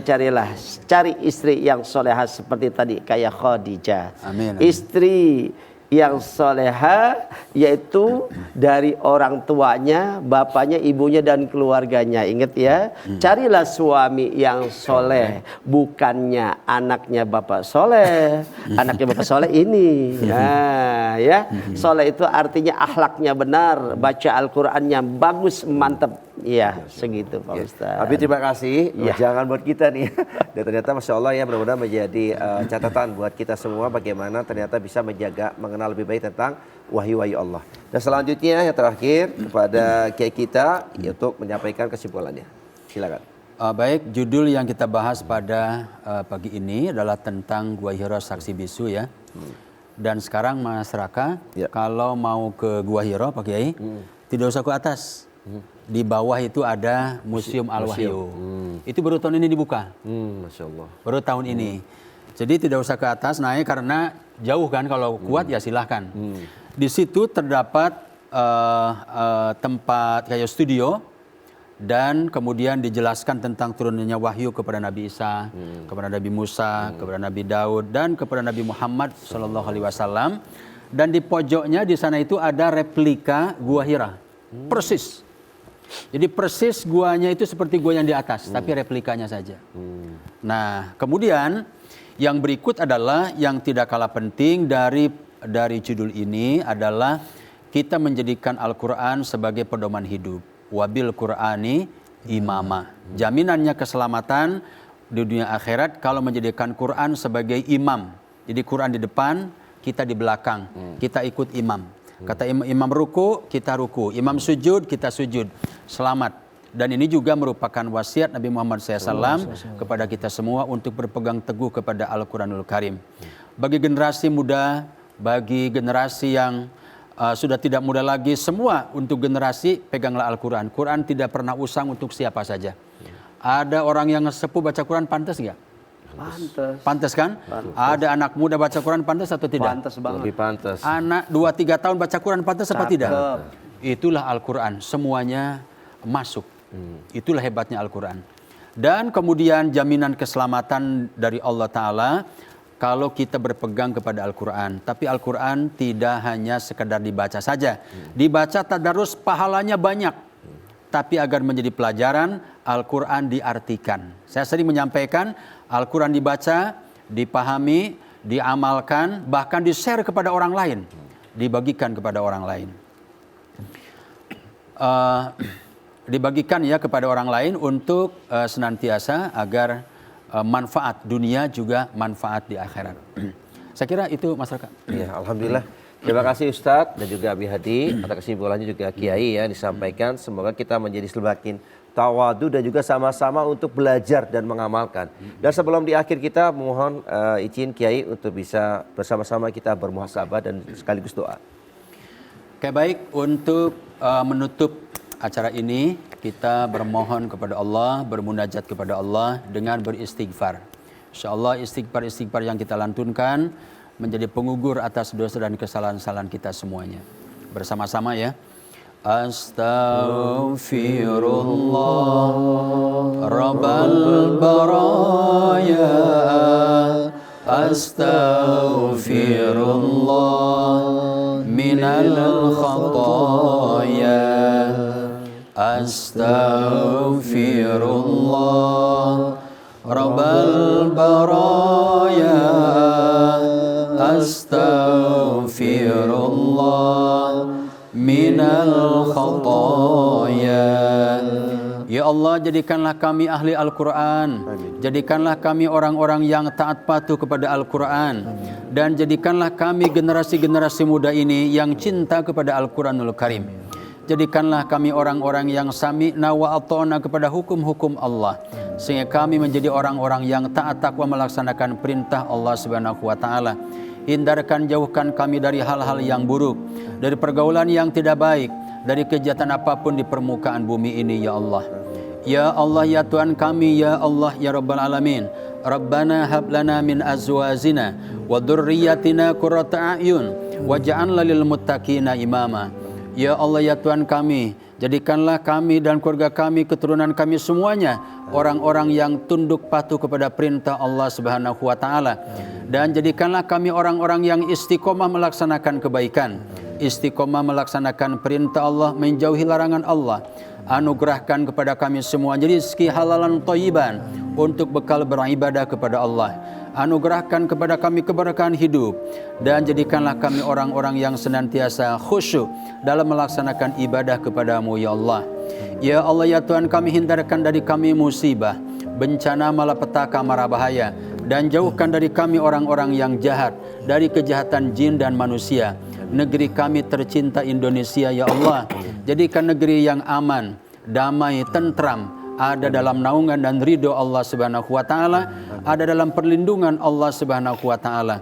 [SPEAKER 3] cari istri yang solehah seperti tadi kayak Khadijah.
[SPEAKER 5] Amin.
[SPEAKER 3] Istri yang soleha, yaitu dari orang tuanya, bapaknya, ibunya, dan keluarganya. Ingat ya, carilah suami yang soleh, bukannya anaknya bapak soleh. Anaknya bapak soleh ini, nah, ya, soleh itu artinya akhlaknya benar, baca Al-Qurannya bagus, mantap. Ya, segitu Pak Ustaz.
[SPEAKER 2] Tapi terima kasih, jangan buat kita nih. Dan ternyata Masya Allah ya, mudah-mudahan menjadi catatan buat kita semua bagaimana ternyata bisa menjaga, mengenal lebih baik tentang wahyu-wahyu Allah. Dan selanjutnya yang terakhir kepada kiai kita untuk menyampaikan kesimpulannya. Silakan.
[SPEAKER 5] Baik, judul yang kita bahas pada pagi ini adalah tentang Gua Hiro Saksi Bisu ya. Dan sekarang Mas Raka, kalau mau ke Gua Hiro Pak Kiai, tidak usah ke atas. Di bawah itu ada Museum Al-Wahyu. Itu baru tahun ini dibuka.
[SPEAKER 2] Masya Allah.
[SPEAKER 5] Baru tahun ini. Jadi tidak usah ke atas naik karena jauh kan, kalau kuat ya silahkan. Di situ terdapat tempat kayak studio dan kemudian dijelaskan tentang turunannya wahyu kepada Nabi Isa, kepada Nabi Musa, kepada Nabi Daud dan kepada Nabi Muhammad SAW. Dan di pojoknya di sana itu ada replika Gua Hira, persis. Jadi persis guanya itu seperti gua yang di atas, tapi replikanya saja. Nah, kemudian yang berikut adalah yang tidak kalah penting dari judul ini adalah kita menjadikan Al-Quran sebagai pedoman hidup. Wabil Qur'ani imama. Jaminannya keselamatan di dunia akhirat kalau menjadikan Quran sebagai imam. Jadi Quran di depan, kita di belakang, kita ikut imam. Kata imam ruku, kita ruku. Imam sujud, kita sujud. Selamat. Dan ini juga merupakan wasiat Nabi Muhammad SAW kepada kita semua untuk berpegang teguh kepada Al-Quranul Karim. Bagi generasi muda, bagi generasi yang sudah tidak muda lagi, semua untuk generasi peganglah Al-Quran. Quran tidak pernah usang untuk siapa saja. Ada orang yang sepuh baca Quran pantas nggak?
[SPEAKER 3] Pantas.
[SPEAKER 5] Pantas kan?
[SPEAKER 3] Pantas.
[SPEAKER 5] Ada anak muda baca Quran pantas atau tidak?
[SPEAKER 3] Pantas banget.
[SPEAKER 2] Lebih pantas.
[SPEAKER 5] Anak 2-3 tahun baca Quran pantas apa tidak?
[SPEAKER 3] Cakep.
[SPEAKER 5] Itulah Al-Quran, semuanya masuk. Itulah hebatnya Al-Quran. Dan kemudian jaminan keselamatan dari Allah Ta'ala kalau kita berpegang kepada Al-Quran. Tapi Al-Quran tidak hanya sekedar dibaca saja. Dibaca tadarus pahalanya banyak. Tapi agar menjadi pelajaran, Al-Quran diartikan. Saya sering menyampaikan, Al-Quran dibaca, dipahami, diamalkan, bahkan di-share kepada orang lain. Dibagikan kepada orang lain. Dibagikan ya kepada orang lain untuk senantiasa agar manfaat dunia juga manfaat di akhirat. Saya kira itu Mas Raka.
[SPEAKER 2] Ya, alhamdulillah. Terima kasih Ustadz dan juga Abi Hadi. Atas kesimpulannya juga Kiai ya disampaikan. Semoga kita menjadi semakin tawadu dan juga sama-sama untuk belajar dan mengamalkan. Dan sebelum di akhir kita mohon izin Kiai untuk bisa bersama-sama kita bermuhasabah dan sekaligus doa.
[SPEAKER 5] Oke, baik, untuk menutup acara ini kita bermohon kepada Allah, bermunajat kepada Allah dengan beristighfar. Insyaallah istighfar yang kita lantunkan menjadi pengugur atas dosa dan kesalahan-kesalahan kita semuanya. Bersama-sama ya. Astaghfirullah Rabbal baraya. Astaghfirullah minal khataya. Astaghfirullah Rabbal baraya. Astaghfirullah minal khataya. Ya Allah, jadikanlah kami ahli Al-Quran. Jadikanlah kami orang-orang yang taat patuh kepada Al-Quran. Dan jadikanlah kami generasi-generasi muda ini yang cinta kepada Al-Quranul Karim. Jadikanlah kami orang-orang yang sami'na wa ata'na kepada hukum-hukum Allah. Sehingga kami menjadi orang-orang yang taat takwa melaksanakan perintah Allah Subhanahu wa Ta'ala. Hindarkan, jauhkan kami dari hal-hal yang buruk, dari pergaulan yang tidak baik, dari kejahatan apapun di permukaan bumi ini, ya Allah. Ya Allah, ya Tuhan kami, ya Allah, ya Rabbal Alamin. Rabbana hablana min azwajina wa dhurriyyatina qurrata a'yun waj'alna lil muttaqina imama. Ya Allah, ya Tuhan kami, jadikanlah kami dan keluarga kami, keturunan kami semuanya orang-orang yang tunduk patuh kepada perintah Allah Subhanahu wa Ta'ala. Dan jadikanlah kami orang-orang yang istiqomah melaksanakan kebaikan, istiqomah melaksanakan perintah Allah, menjauhi larangan Allah. Anugerahkan kepada kami semua jadi rezeki halalan thayyiban untuk bekal beribadah kepada Allah. Anugerahkan kepada kami keberkahan hidup dan jadikanlah kami orang-orang yang senantiasa khusyuk dalam melaksanakan ibadah kepadamu, ya Allah. Ya Allah, ya Tuhan kami, hindarkan dari kami musibah, bencana, malapetaka, mara bahaya, dan jauhkan dari kami orang-orang yang jahat, dari kejahatan jin dan manusia. Negeri kami tercinta Indonesia, ya Allah, jadikan negeri yang aman, damai, tentram, ada dalam naungan dan ridho Allah Subhanahu wa Ta'ala, ada dalam perlindungan Allah Subhanahu wa Ta'ala.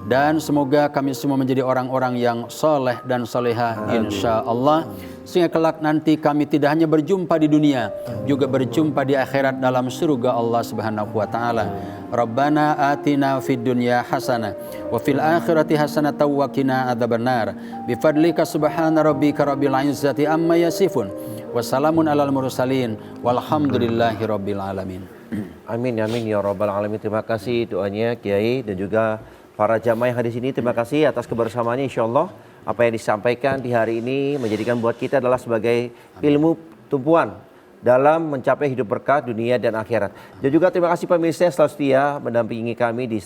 [SPEAKER 5] Dan semoga kami semua menjadi orang-orang yang soleh dan soleha, insya Allah, sehingga kelak nanti kami tidak hanya berjumpa di dunia, juga berjumpa di akhirat dalam surga Allah Subhanahu wa Ta'ala. Rabbana atina fid dunya hasanah wa fil akhirati hasanah wa qina adzabannar. Bi fadlika subhana rabbika rabbil izzati amma yasifun. Wassalamun alal mursalin walhamdulillahi rabbil alamin.
[SPEAKER 2] Amin amin ya rabbal alamin. Terima kasih doanya Kiai dan juga para jamaah yang hadir di sini. Terima kasih atas kebersamaannya, insyaallah apa yang disampaikan di hari ini menjadikan buat kita adalah sebagai ilmu tumpuan dalam mencapai hidup berkah dunia dan akhirat. Dan juga terima kasih pemirsa yang selalu setia mendampingi kami di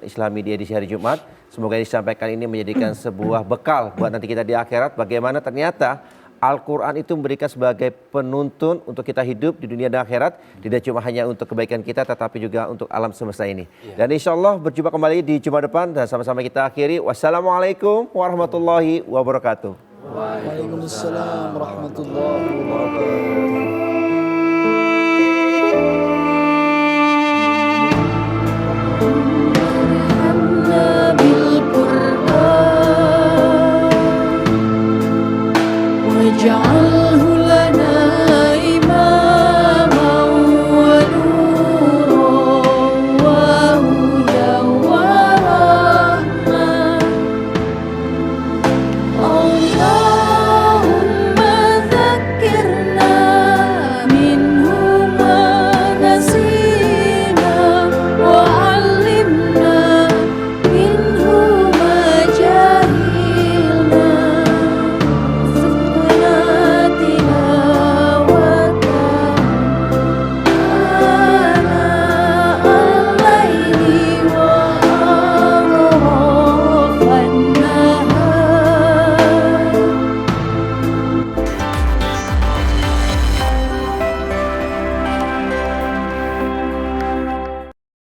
[SPEAKER 2] Islami di edisi hari Jumat. Semoga yang disampaikan ini menjadikan sebuah bekal buat nanti kita di akhirat. Bagaimana ternyata Al-Quran itu memberikan sebagai penuntun untuk kita hidup di dunia dan akhirat. Tidak cuma hanya untuk kebaikan kita, tetapi juga untuk alam semesta ini. Dan insya Allah berjumpa kembali di Jumat depan. Dan sama-sama kita akhiri. Wassalamualaikum warahmatullahi wabarakatuh.
[SPEAKER 4] Waalaikumsalam warahmatullahi wabarakatuh.